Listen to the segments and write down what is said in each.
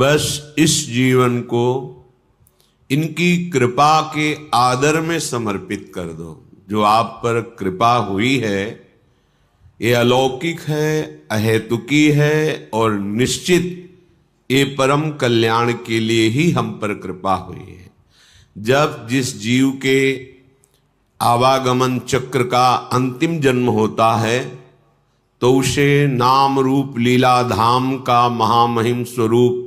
बस इस जीवन को इनकी कृपा के आदर में समर्पित कर दो। जो आप पर कृपा हुई है ये अलौकिक है, अहेतुकी है और निश्चित ये परम कल्याण के लिए ही हम पर कृपा हुई है। जब जिस जीव के आवागमन चक्र का अंतिम जन्म होता है तो उसे नाम रूप लीला धाम का महामहिम स्वरूप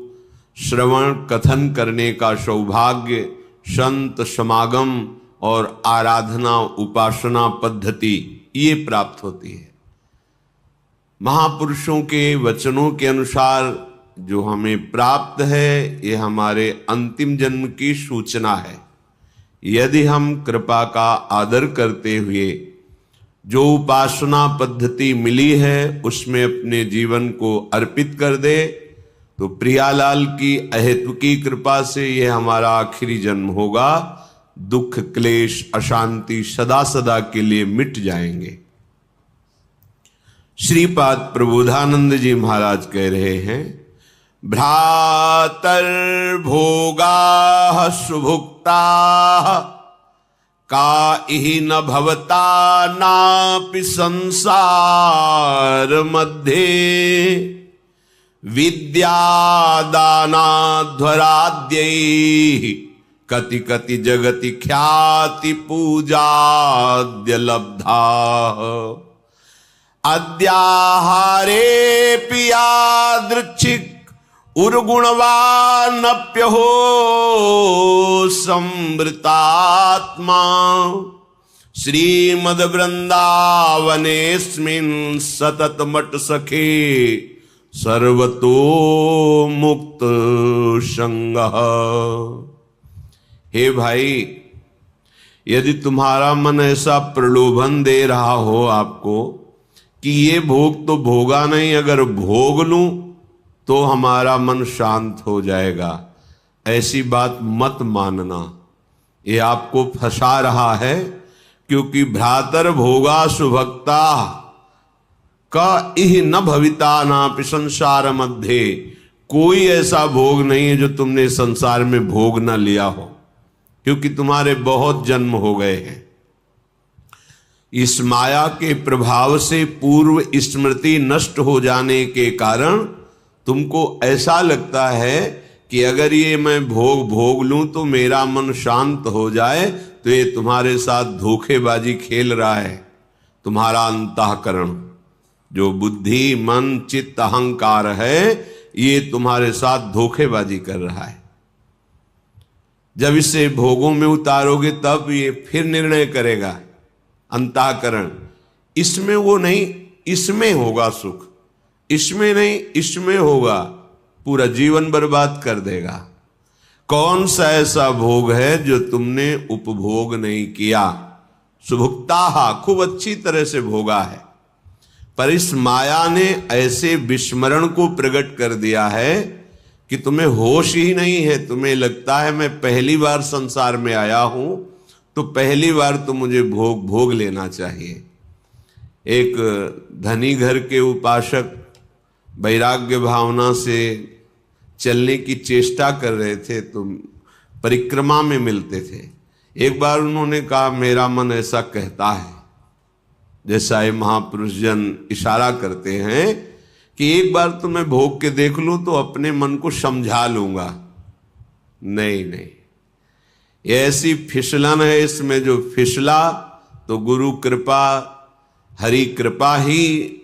श्रवण कथन करने का सौभाग्य, संत समागम और आराधना उपासना पद्धति ये प्राप्त होती है। महापुरुषों के वचनों के अनुसार जो हमें प्राप्त है ये हमारे अंतिम जन्म की सूचना है। यदि हम कृपा का आदर करते हुए जो उपासना पद्धति मिली है उसमें अपने जीवन को अर्पित कर दे तो प्रियालाल की अहेतुकी कृपा से यह हमारा आखिरी जन्म होगा। दुख क्लेश अशांति सदा सदा के लिए मिट जाएंगे। श्रीपाद प्रबोधानंद जी महाराज कह रहे हैं, भ्रातर भोगा सुभुक्ता का इहि न भवता नापि संसार मध्ये विद्यादानाध्वराद्यैः कति कति जगति ख्याति पूजाद्य लब्धा अद्याहारे पियादृच्छिक उर्गुणवानप्यहो संवृतात्मा श्रीमद वृंदावनेस्मिन् सतत मट सखे सर्वतो मुक्त संगः। हे भाई, यदि तुम्हारा मन ऐसा प्रलोभन दे रहा हो आपको कि ये भोग तो भोगा नहीं, अगर भोग लूं तो हमारा मन शांत हो जाएगा, ऐसी बात मत मानना। ये आपको फंसा रहा है, क्योंकि भ्रातर भोगा सुभक्ता का इह न भविता नापि संसार मध्य। कोई ऐसा भोग नहीं है जो तुमने संसार में भोग न लिया हो, क्योंकि तुम्हारे बहुत जन्म हो गए हैं। इस माया के प्रभाव से पूर्व स्मृति नष्ट हो जाने के कारण तुमको ऐसा लगता है कि अगर ये मैं भोग लूं तो मेरा मन शांत हो जाए, तो ये तुम्हारे साथ धोखेबाजी खेल रहा है। तुम्हारा अंतःकरण जो बुद्धि मन चित्त अहंकार है ये तुम्हारे साथ धोखेबाजी कर रहा है। जब इसे भोगों में उतारोगे तब ये फिर निर्णय करेगा अंतःकरण, इसमें वो नहीं, इसमें होगा सुख, इसमें नहीं इसमें होगा, पूरा जीवन बर्बाद कर देगा। कौन सा ऐसा भोग है जो तुमने उपभोग नहीं किया? सुभुक्ता खूब अच्छी तरह से भोगा है, पर इस माया ने ऐसे विस्मरण को प्रकट कर दिया है कि तुम्हें होश ही नहीं है। तुम्हें लगता है मैं पहली बार संसार में आया हूं तो पहली बार तो मुझे भोग लेना चाहिए। एक धनी घर के उपासक वैराग्य भावना से चलने की चेष्टा कर रहे थे तो परिक्रमा में मिलते थे। एक बार उन्होंने कहा, मेरा मन ऐसा कहता है, जैसा ये महापुरुष जन इशारा करते हैं कि एक बार तो मैं भोग के देख लूं तो अपने मन को समझा लूंगा। नहीं नहीं, ये ऐसी फिसलन है, इसमें जो फिसला तो गुरु कृपा हरि कृपा ही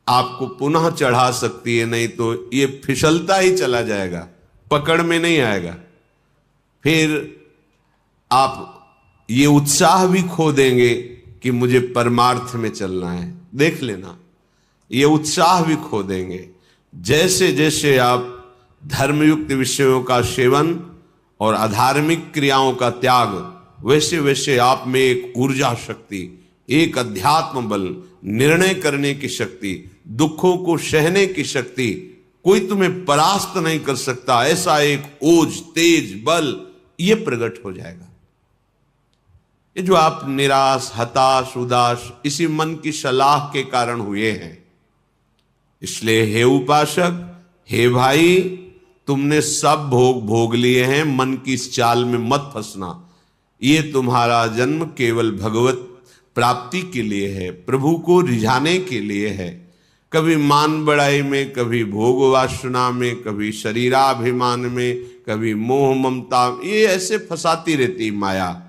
आपको पुनः चढ़ा सकती है, नहीं तो ये फिसलता ही चला जाएगा, पकड़ में नहीं आएगा। फिर आप ये उत्साह भी खो देंगे कि मुझे परमार्थ में चलना है। देख लेना, ये उत्साह भी खो देंगे। जैसे जैसे आप धर्मयुक्त विषयों का सेवन और अधार्मिक क्रियाओं का त्याग, वैसे वैसे आप में एक ऊर्जा शक्ति, एक अध्यात्म बल, निर्णय करने की शक्ति, दुखों को सहने की शक्ति, कोई तुम्हें परास्त नहीं कर सकता, ऐसा एक ओज तेज बल ये प्रकट हो जाएगा। ये जो आप निराश हताश उदास इसी मन की सलाह के कारण हुए हैं। इसलिए हे उपासक, हे भाई, तुमने सब भोग भोग लिए हैं, मन की इस चाल में मत फंसना। ये तुम्हारा जन्म केवल भगवत प्राप्ति के लिए है, प्रभु को रिझाने के लिए है। कभी मान बड़ाई में, कभी भोग वासना में, कभी शरीराभिमान में, कभी मोह ममता, ये ऐसे फंसाती रहती माया।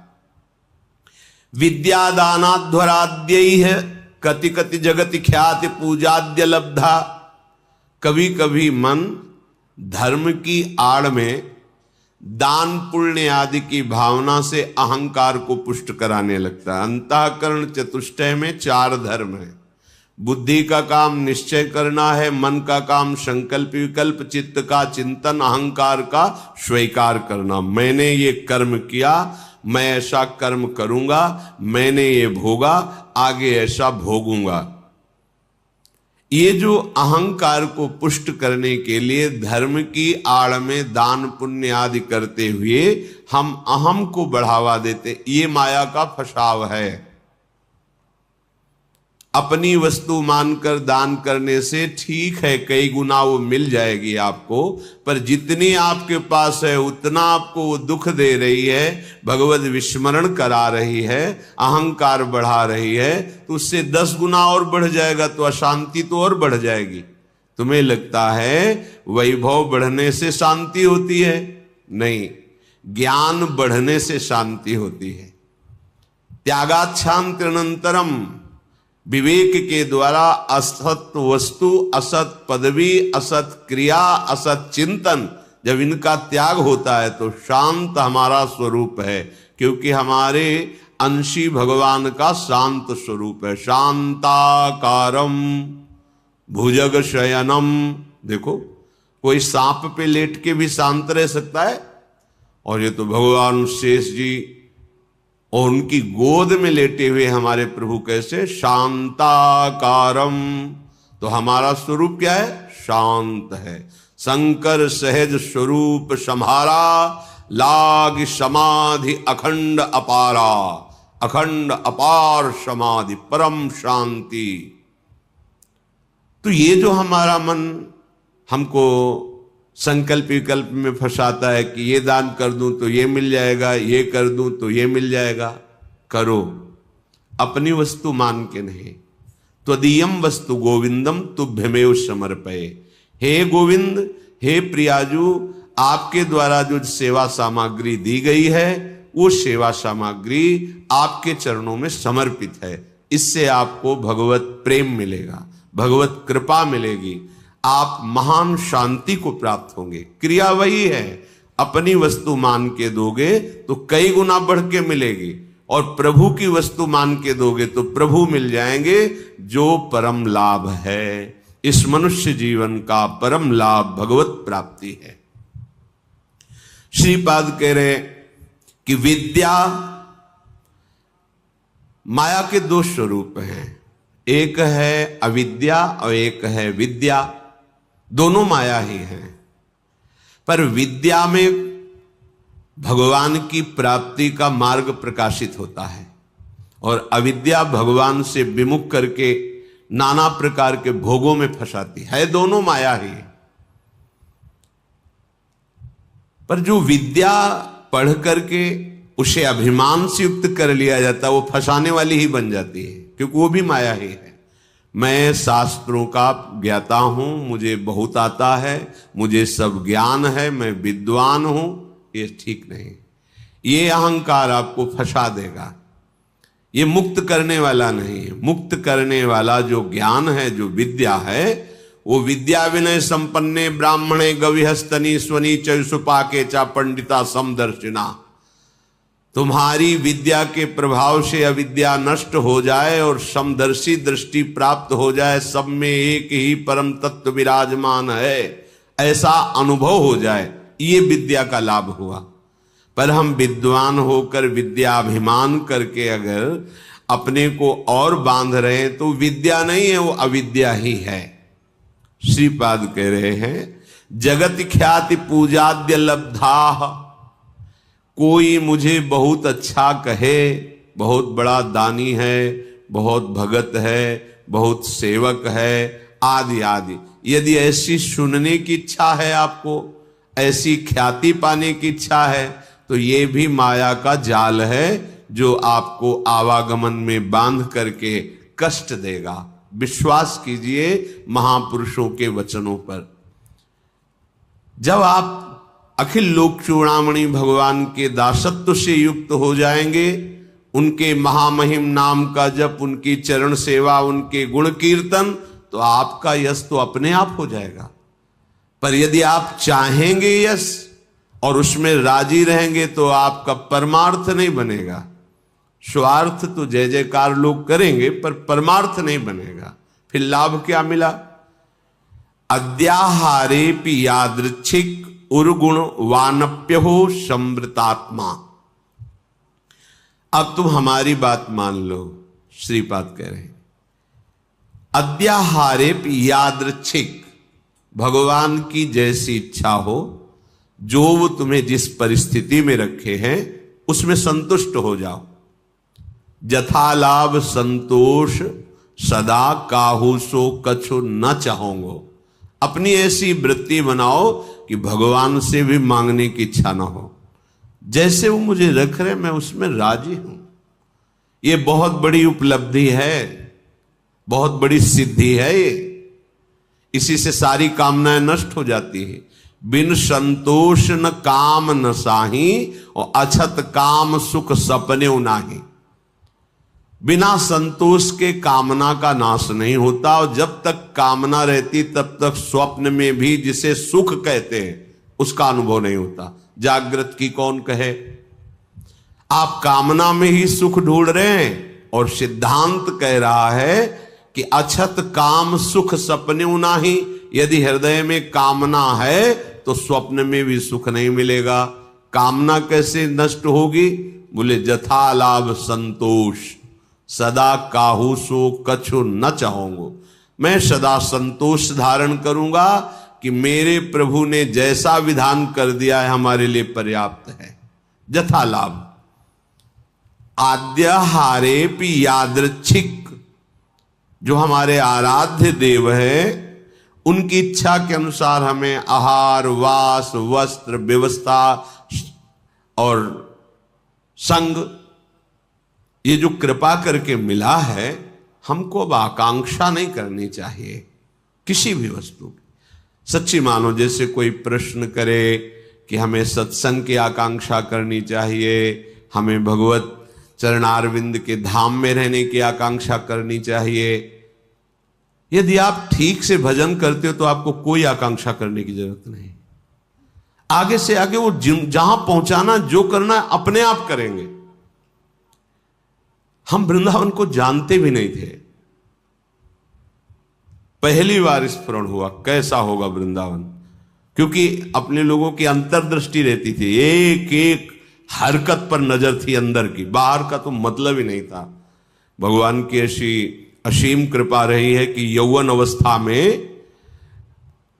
विद्यादानाध्वराद्यई है कति कति जगति ख्याति पूजाद्य लब्धा। कभी कभी मन धर्म की आड़ में दान पुण्य आदि की भावना से अहंकार को पुष्ट कराने लगता है। अंतःकरण चतुष्टय में 4 धर्म है। बुद्धि का काम निश्चय करना है, मन का काम संकल्प विकल्प, चित्त का चिंतन, अहंकार का स्वीकार करना। मैंने ये कर्म किया, मैं ऐसा कर्म करूंगा, मैंने ये भोगा, आगे ऐसा भोगूंगा। ये जो अहंकार को पुष्ट करने के लिए धर्म की आड़ में दान पुण्य आदि करते हुए हम अहम को बढ़ावा देते, ये माया का फसाव है। अपनी वस्तु मानकर दान करने से ठीक है, कई गुना वो मिल जाएगी आपको, पर जितनी आपके पास है उतना आपको वो दुख दे रही है, भगवत विस्मरण करा रही है, अहंकार बढ़ा रही है, तो उससे 10 गुना और बढ़ जाएगा, तो अशांति तो और बढ़ जाएगी। तुम्हें लगता है वैभव बढ़ने से शांति होती है? नहीं, ज्ञान बढ़ने से शांति होती है। त्यागाच्छांतिरनंतरम, विवेक के द्वारा असत वस्तु, असत पदवी, असत क्रिया, असत चिंतन, जब इनका त्याग होता है तो शांत हमारा स्वरूप है, क्योंकि हमारे अंशी भगवान का शांत स्वरूप है। शांताकारम भुजग शयनम। देखो, कोई सांप पे लेट के भी शांत रह सकता है, और ये तो भगवान शेष जी और उनकी गोद में लेटे हुए हमारे प्रभु कैसे शांताकारम। तो हमारा स्वरूप क्या है? शांत है। शंकर सहज स्वरूप सम्हारा, लाग समाधि अखंड अपारा। अखंड अपार समाधि, परम शांति। तो ये जो हमारा मन हमको संकल्प विकल्प में फंसाता है कि ये दान कर दूं तो ये मिल जाएगा, ये कर दूं तो ये मिल जाएगा, करो, अपनी वस्तु मान के नहीं। त्वदीयम वस्तु गोविंदम तुभ्यमेव समर्पये। हे गोविंद, हे प्रियाजू, आपके द्वारा जो सेवा सामग्री दी गई है वो सेवा सामग्री आपके चरणों में समर्पित है। इससे आपको भगवत प्रेम मिलेगा, भगवत कृपा मिलेगी, आप महान शांति को प्राप्त होंगे। क्रिया वही है, अपनी वस्तु मान के दोगे तो कई गुना बढ़ के मिलेगी, और प्रभु की वस्तु मान के दोगे तो प्रभु मिल जाएंगे, जो परम लाभ है। इस मनुष्य जीवन का परम लाभ भगवत प्राप्ति है। श्रीपाद कह रहे कि विद्या, माया के 2 स्वरूप हैं, एक है अविद्या और एक है विद्या। दोनों माया ही हैं, पर विद्या में भगवान की प्राप्ति का मार्ग प्रकाशित होता है, और अविद्या भगवान से विमुख करके नाना प्रकार के भोगों में फंसाती है। दोनों माया ही। पर जो विद्या पढ़ करके उसे अभिमान से युक्त कर लिया जाता है, वो फंसाने वाली ही बन जाती है, क्योंकि वो भी माया ही है। मैं शास्त्रों का ज्ञाता हूं, मुझे बहुत आता है, मुझे सब ज्ञान है, मैं विद्वान हूं, ये ठीक नहीं। ये अहंकार आपको फंसा देगा, ये मुक्त करने वाला नहीं है। मुक्त करने वाला जो ज्ञान है, जो विद्या है, वो विद्या विनय संपन्ने ब्राह्मणे गविहस्तनी स्वनी चुपाके चा पंडिता समदर्शिना। तुम्हारी विद्या के प्रभाव से अविद्या नष्ट हो जाए और समदर्शी दृष्टि प्राप्त हो जाए, सब में एक ही परम तत्व विराजमान है, ऐसा अनुभव हो जाए, ये विद्या का लाभ हुआ। पर हम विद्वान होकर विद्याभिमान करके अगर अपने को और बांध रहे हैं तो विद्या नहीं है, वो अविद्या ही है। श्रीपाद कह रहे हैं जगत ख्याति पूजाद्य लब्धा। कोई मुझे बहुत अच्छा कहे, बहुत बड़ा दानी है, बहुत भगत है, बहुत सेवक है, आदि आदि, यदि ऐसी सुनने की इच्छा है आपको, ऐसी ख्याति पाने की इच्छा है, तो ये भी माया का जाल है जो आपको आवागमन में बांध करके कष्ट देगा। विश्वास कीजिए महापुरुषों के वचनों पर। जब आप अखिल लोक चूड़ामणि भगवान के दासत्व से युक्त हो जाएंगे, उनके महामहिम नाम का जप, उनकी चरण सेवा, उनके गुण कीर्तन, तो आपका यश तो अपने आप हो जाएगा। पर यदि आप चाहेंगे यश और उसमें राजी रहेंगे तो आपका परमार्थ नहीं बनेगा। स्वार्थ तो जय जयकार लोग करेंगे पर परमार्थ नहीं बनेगा। फिर लाभ क्या मिला? अद्याहारे पि यादृच्छिक उर्गुण वानप्य हो समृतात्मा। अब तुम हमारी बात मान लो, श्रीपाद कह रहे हैं अद्याहारे पि यादृच्छिक, भगवान की जैसी इच्छा हो, जो वो तुम्हें जिस परिस्थिति में रखे हैं उसमें संतुष्ट हो जाओ। जथा लाभ संतोष सदा काहू सो कछु न चाहोगे। अपनी ऐसी वृत्ति बनाओ कि भगवान से भी मांगने की इच्छा ना हो। जैसे वो मुझे रख रहे मैं उसमें राजी हूं। ये बहुत बड़ी उपलब्धि है, बहुत बड़ी सिद्धि है ये। इसी से सारी कामनाएं नष्ट हो जाती है। बिन संतोष न काम न साही और अछत काम सुख सपने नाही। बिना संतोष के कामना का नाश नहीं होता, और जब तक कामना रहती तब तक स्वप्न में भी जिसे सुख कहते हैं उसका अनुभव नहीं होता। जागृत की कौन कहे? आप कामना में ही सुख ढूंढ रहे हैं, और सिद्धांत कह रहा है कि अछत काम सुख सपने नाही। यदि हृदय में कामना है तो स्वप्न में भी सुख नहीं मिलेगा। कामना कैसे नष्ट होगी? बोले जथा लाभ संतोष सदा काहू सो कछु न चाहूंगो। मैं सदा संतोष धारण करूंगा कि मेरे प्रभु ने जैसा विधान कर दिया है हमारे लिए पर्याप्त है। जथा लाभ। आद्यहारे पि यादृच्छिक, जो हमारे आराध्य देव है उनकी इच्छा के अनुसार हमें आहार वास वस्त्र व्यवस्था और संग, ये जो कृपा करके मिला है, हमको अब आकांक्षा नहीं करनी चाहिए किसी भी वस्तु की। सच्ची मानो जैसे कोई प्रश्न करे कि हमें सत्संग की आकांक्षा करनी चाहिए, हमें भगवत चरणारविंद के धाम में रहने की आकांक्षा करनी चाहिए। यदि आप ठीक से भजन करते हो तो आपको कोई आकांक्षा करने की जरूरत नहीं। आगे से आगे वो जहां पहुंचाना जो करना है अपने आप करेंगे। हम वृंदावन को जानते भी नहीं थे, पहली बार स्मरण हुआ कैसा होगा वृंदावन, क्योंकि अपने लोगों की अंतर्दृष्टि रहती थी, एक एक हरकत पर नजर थी अंदर की, बाहर का तो मतलब ही नहीं था। भगवान की ऐसी असीम कृपा रही है कि यौवन अवस्था में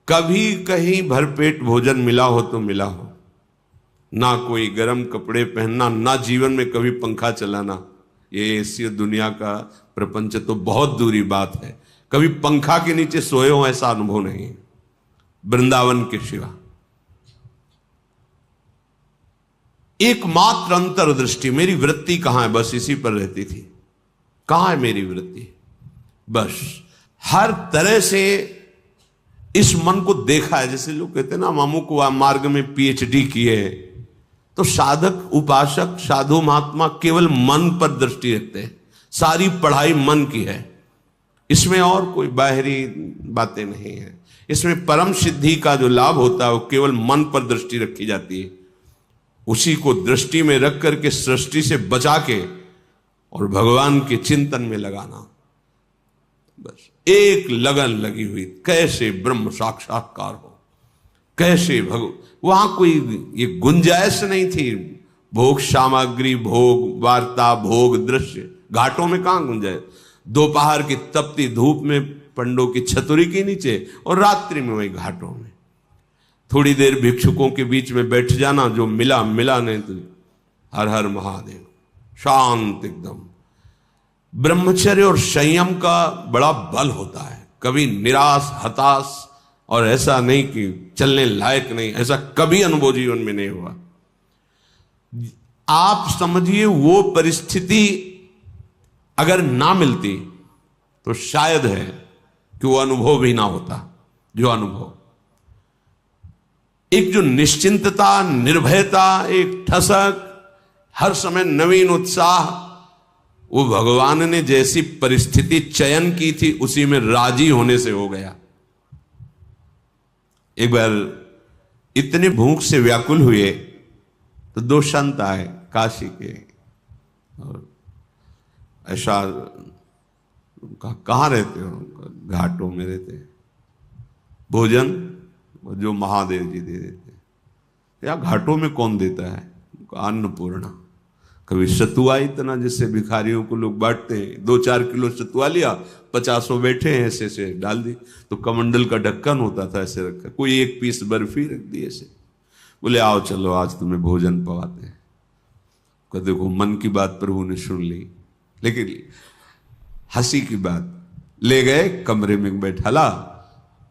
कभी कहीं भरपेट भोजन मिला हो तो मिला हो, ना कोई गर्म कपड़े पहनना, ना जीवन में कभी पंखा चलाना। ये ऐसी दुनिया का प्रपंच तो बहुत दूरी बात है, कभी पंखा के नीचे सोए हो ऐसा अनुभव नहीं है वृंदावन के सिवा। एकमात्र अंतर्दृष्टि, मेरी वृत्ति कहां है, बस इसी पर रहती थी। कहां है मेरी वृत्ति? बस हर तरह से इस मन को देखा है। जैसे लोग कहते हैं ना, मामू को मार्ग में पीएचडी किए, तो साधक उपासक साधु महात्मा केवल मन पर दृष्टि रखते हैं। सारी पढ़ाई मन की है, इसमें और कोई बाहरी बातें नहीं है। इसमें परम सिद्धि का जो लाभ होता है वो केवल मन पर दृष्टि रखी जाती है। उसी को दृष्टि में रख करके सृष्टि से बचा के और भगवान के चिंतन में लगाना, बस एक लगन लगी हुई, कैसे ब्रह्म साक्षात्कार हो, कैसे वहां कोई ये गुंजाइश नहीं थी। भोग सामग्री, भोग वार्ता, भोग दृश्य, घाटों में कहां गुंजाइश? दोपहर की तपती धूप में पंडों की छतुरी के नीचे, और रात्रि में वही घाटों में थोड़ी देर भिक्षुकों के बीच में बैठ जाना, जो मिला मिला, नहीं तो हर हर महादेव, शांत एकदम। ब्रह्मचर्य और संयम का बड़ा बल होता है। कभी निराश हताश और ऐसा नहीं कि चलने लायक नहीं, ऐसा कभी अनुभव जीवन में नहीं हुआ। आप समझिए वो परिस्थिति अगर ना मिलती तो शायद है कि वो अनुभव भी ना होता। जो अनुभव, एक जो निश्चिंतता, निर्भयता, एक ठसक, हर समय नवीन उत्साह, वो भगवान ने जैसी परिस्थिति चयन की थी उसी में राजी होने से हो गया। एक बार इतने भूख से व्याकुल हुए तो दो संत आए काशी के, और ऐसा कहाँ रहते हो? घाटों में रहते। भोजन जो महादेव जी दे देते। या घाटों में कौन देता है? अन्नपूर्णा। कभी सतुआ इतना जिससे भिखारियों को लोग बांटते हैं, 2-4 किलो सतुआ लिया, 50 बैठे हैं, ऐसे से डाल दी। तो कमंडल का ढक्कन होता था ऐसे रखा, कोई एक पीस बर्फी रख दी ऐसे, बोले आओ चलो आज तुम्हें भोजन पवाते हैं। देखो मन की बात प्रभु ने सुन ली, लेकिन हंसी की बात, ले गए कमरे में बैठाला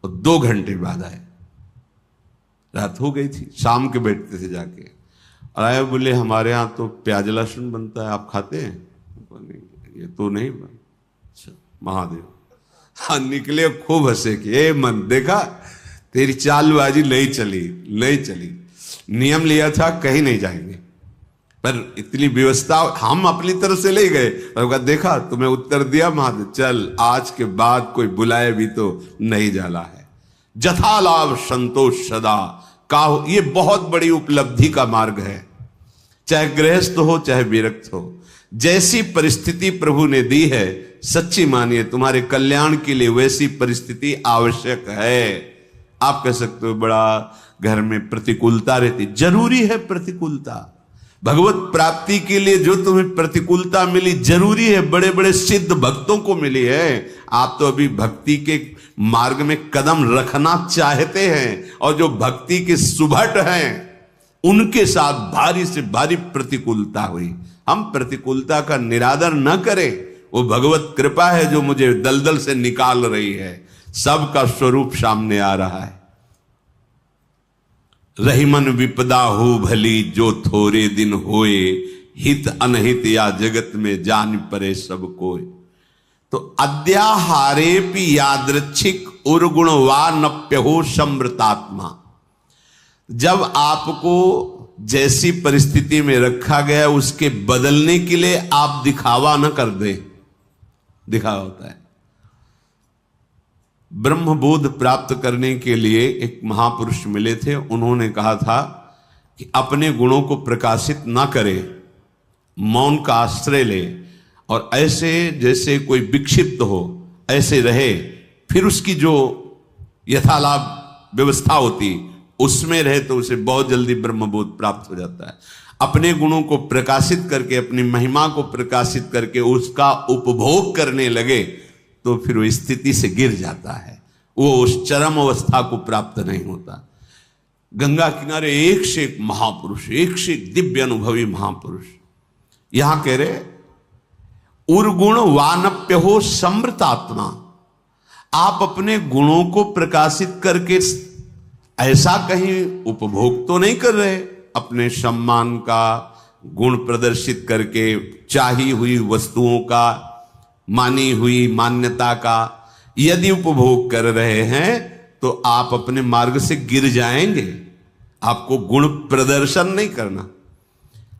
और 2 घंटे बाद आए। रात हो गई थी, शाम के बैठते थे जाके, और आए बोले हमारे यहाँ तो प्याज लहसुन बनता है, आप खाते हैं? ये तो नहीं बन। अच्छा महादेव। हाँ निकले, खूब हंसे कि ए मन देखा तेरी चालबाजी नहीं चली। नियम लिया था कहीं नहीं जाएंगे, पर इतनी व्यवस्था हम अपनी तरफ से ले गए, और देखा तुम्हें उत्तर दिया महादेव, चल आज के बाद कोई बुलाए भी तो नहीं जाला है। जथा लाभ संतोष सदा का, ये बहुत बड़ी उपलब्धि का मार्ग है। चाहे गृहस्थ हो चाहे विरक्त हो, जैसी परिस्थिति प्रभु ने दी है, सच्ची मानिए तुम्हारे कल्याण के लिए वैसी परिस्थिति आवश्यक है। आप कह सकते हो बड़ा घर में प्रतिकूलता रहती, जरूरी है प्रतिकूलता। भगवत प्राप्ति के लिए जो तुम्हें प्रतिकूलता मिली जरूरी है, बड़े बड़े सिद्ध भक्तों को मिली है। आप तो अभी भक्ति के मार्ग में कदम रखना चाहते हैं, और जो भक्ति के सुभट हैं उनके साथ भारी से भारी प्रतिकूलता हुई। हम प्रतिकूलता का निरादर न करें, वो भगवत कृपा है जो मुझे दलदल से निकाल रही है। सबका स्वरूप सामने आ रहा है। रहीमन विपदा हो भली जो थोड़े दिन होए, हित अनहित या जगत में जान परे सब कोय। तो अद्याहारे पि यादृच्छिक उर्गुण वा नप्य हो समृतात्मा। जब आपको जैसी परिस्थिति में रखा गया उसके बदलने के लिए आप दिखावा न कर दें। दिखावा होता है। ब्रह्मबोध प्राप्त करने के लिए एक महापुरुष मिले थे, उन्होंने कहा था कि अपने गुणों को प्रकाशित ना करे, मौन का आश्रय ले, और ऐसे जैसे कोई विक्षिप्त हो ऐसे रहे, फिर उसकी जो यथालाभ व्यवस्था होती उसमें रहे तो उसे बहुत जल्दी ब्रह्मबोध प्राप्त हो जाता है। अपने गुणों को प्रकाशित करके, अपनी महिमा को प्रकाशित करके उसका उपभोग करने लगे तो फिर वो स्थिति से गिर जाता है, वो उस चरम अवस्था को प्राप्त नहीं होता। गंगा किनारे एक से एक महापुरुष, एक से एक दिव्य अनुभवी महापुरुष, यहां कह रहे उर्गुण वानप्य हो समृतात्मा। आप अपने गुणों को प्रकाशित करके ऐसा कहीं उपभोग तो नहीं कर रहे, अपने सम्मान का गुण प्रदर्शित करके, चाही हुई वस्तुओं का, मानी हुई मान्यता का यदि उपभोग कर रहे हैं तो आप अपने मार्ग से गिर जाएंगे। आपको गुण प्रदर्शन नहीं करना।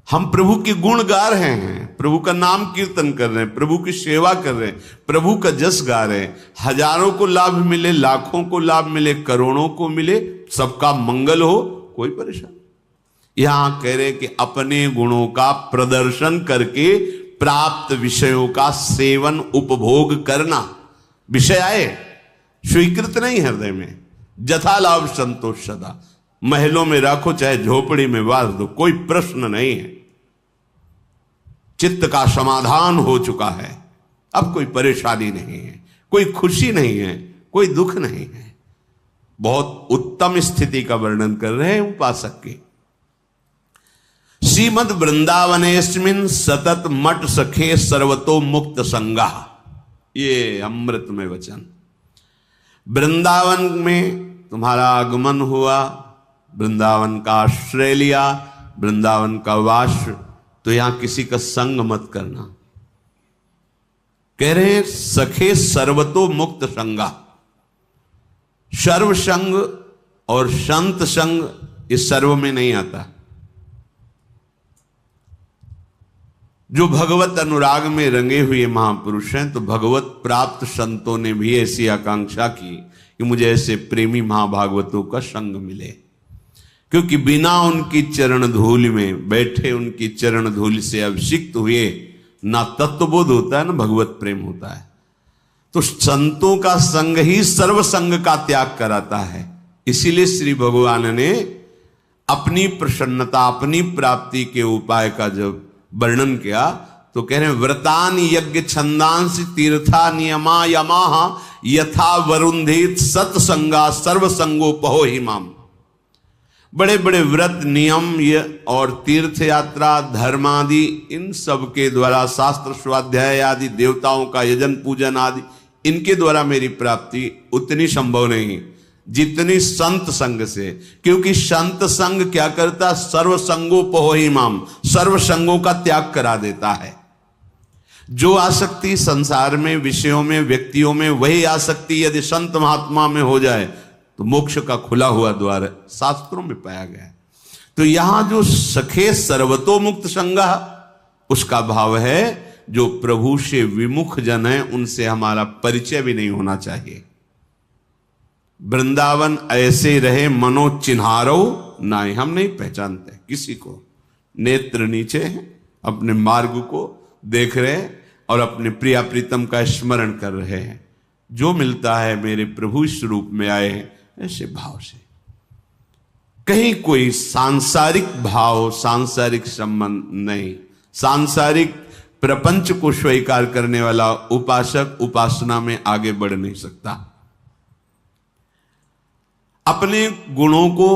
हम प्रभु के गुण गा रहे हैं, प्रभु का नाम कीर्तन कर रहे हैं, प्रभु की सेवा कर रहे हैं, प्रभु का जस गा रहे हैं। हजारों को लाभ मिले, लाखों को लाभ मिले, करोड़ों को मिले, सबका मंगल हो, कोई परेशान। यहां कह रहे कि अपने गुणों का प्रदर्शन करके प्राप्त विषयों का सेवन उपभोग करना, विषय आए स्वीकृत नहीं हृदय में, जथा लाभ संतोष सदा। महलों में रखो चाहे झोपड़ी में वास दो, कोई प्रश्न नहीं है। चित्त का समाधान हो चुका है, अब कोई परेशानी नहीं है, कोई खुशी नहीं है, कोई दुख नहीं है। बहुत उत्तम स्थिति का वर्णन कर रहे हैं उपासक की। श्रीमद वृंदावनेस्मिन सतत मठ सखे सर्वतो मुक्त संगा। ये अमृतमय वचन। वृंदावन में तुम्हारा आगमन हुआ, वृंदावन का आश्रय लिया, वृंदावन का वास, तो यहां किसी का संग मत करना। कह रहे सखे सर्वतो मुक्त संगा। सर्व संग और संत संग इस सर्व में नहीं आता। जो भगवत अनुराग में रंगे हुए महापुरुष हैं, तो भगवत प्राप्त संतों ने भी ऐसी आकांक्षा की कि मुझे ऐसे प्रेमी महाभागवतों का संग मिले, क्योंकि बिना उनकी चरण धूल में बैठे, उनकी चरण धूल से अभिषिक्त हुए ना तत्वबोध होता है, ना भगवत प्रेम होता है। तो संतों का संग ही सर्व संग का त्याग कराता है। इसीलिए श्री भगवान ने अपनी प्रसन्नता, अपनी प्राप्ति के उपाय का जब वर्णन किया तो कह रहे हैं व्रतान यज्ञ छंदांस तीर्था नियमा यमाह यथा वरुंधित सत्संगा सर्वसंगोपहो हिमाम। बड़े बड़े व्रत नियम और तीर्थ यात्रा धर्म आदि, इन सब के द्वारा शास्त्र स्वाध्याय आदि, देवताओं का यजन पूजन आदि, इनके द्वारा मेरी प्राप्ति उतनी संभव नहीं जितनी संत संग से। क्योंकि संत संग क्या करता, सर्व संगोपहो हिमाम, सर्व संगों का त्याग करा देता है। जो आसक्ति संसार में, विषयों में, व्यक्तियों में, वही आसक्ति यदि संत महात्मा में हो जाए तो मोक्ष का खुला हुआ द्वार शास्त्रों में पाया गया है। तो यहां जो सखे सर्वतोमुक्त संगा, उसका भाव है जो प्रभु से विमुख जन है उनसे हमारा परिचय भी नहीं होना चाहिए। वृंदावन ऐसे रहे मनो चिन्हारो नाई, हम नहीं पहचानते किसी को, नेत्र नीचे हैं, अपने मार्ग को देख रहे हैं और अपने प्रिया प्रीतम का स्मरण कर रहे हैं। जो मिलता है मेरे प्रभु इस रूप में आए हैं, ऐसे भाव से। कहीं कोई सांसारिक भाव, सांसारिक संबंध नहीं। सांसारिक प्रपंच को स्वीकार करने वाला उपासक उपासना में आगे बढ़ नहीं सकता। अपने गुणों को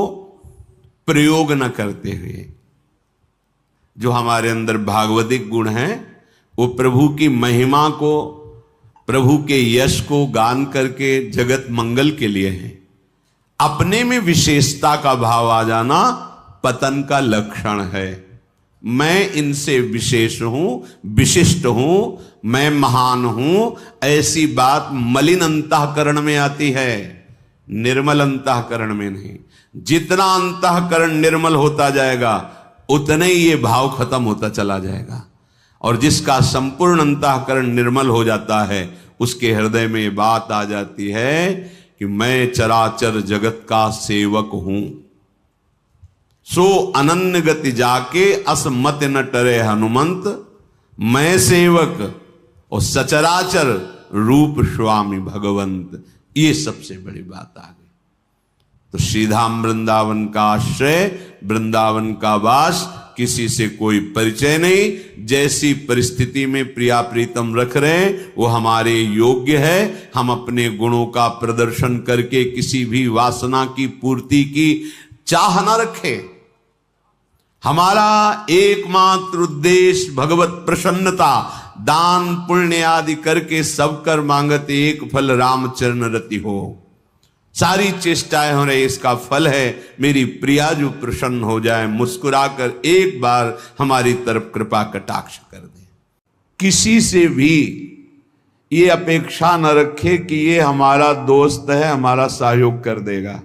प्रयोग न करते हुए, जो हमारे अंदर भागवतिक गुण हैं, वो प्रभु की महिमा को, प्रभु के यश को गान करके जगत मंगल के लिए है। अपने में विशेषता का भाव आ जाना पतन का लक्षण है। मैं इनसे विशेष हूं, विशिष्ट हूं, मैं महान हूं, ऐसी बात मलिन अंतःकरण में आती है, निर्मल अंतःकरण में नहीं। जितना अंतःकरण निर्मल होता जाएगा उतने ही ये भाव खत्म होता चला जाएगा। और जिसका संपूर्ण अंतःकरण निर्मल हो जाता है, उसके हृदय में ये बात आ जाती है कि मैं चराचर जगत का सेवक हूं। सो अनन्य गति जाके असमत न टरे हनुमंत, मैं सेवक और सचराचर रूप स्वामी भगवंत। ये सबसे बड़ी बात आ गई। तो श्रीधाम वृंदावन का आश्रय, वृंदावन का वास, किसी से कोई परिचय नहीं। जैसी परिस्थिति में प्रिया प्रीतम रख रहे हैं वो हमारे योग्य है। हम अपने गुणों का प्रदर्शन करके किसी भी वासना की पूर्ति की चाह न रखें। हमारा एकमात्र उद्देश्य भगवत प्रसन्नता, दान पुण्य आदि करके सब कर मांगत एक फल रामचरण रति हो। सारी चेष्टाएं हो रही, इसका फल है मेरी प्रिया जो प्रसन्न हो जाए, मुस्कुराकर एक बार हमारी तरफ कृपा कटाक्ष कर दे। किसी से भी ये अपेक्षा न रखे कि ये हमारा दोस्त है, हमारा सहयोग कर देगा।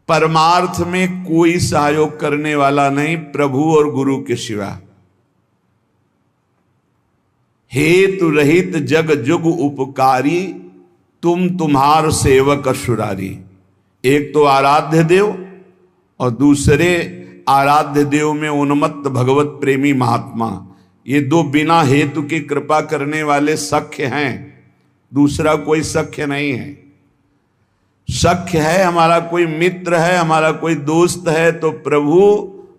परमार्थ में कोई सहयोग करने वाला नहीं प्रभु और गुरु के सिवा। हेतु रहित जग जुग उपकारी, तुम तुम्हार सेवक असुरारी। एक तो आराध्य देव और दूसरे आराध्य देव में उन्मत्त भगवत प्रेमी महात्मा, ये दो बिना हेतु की कृपा करने वाले सख्य हैं। दूसरा कोई सख्य नहीं है। सख्य है हमारा कोई मित्र है, हमारा कोई दोस्त है तो प्रभु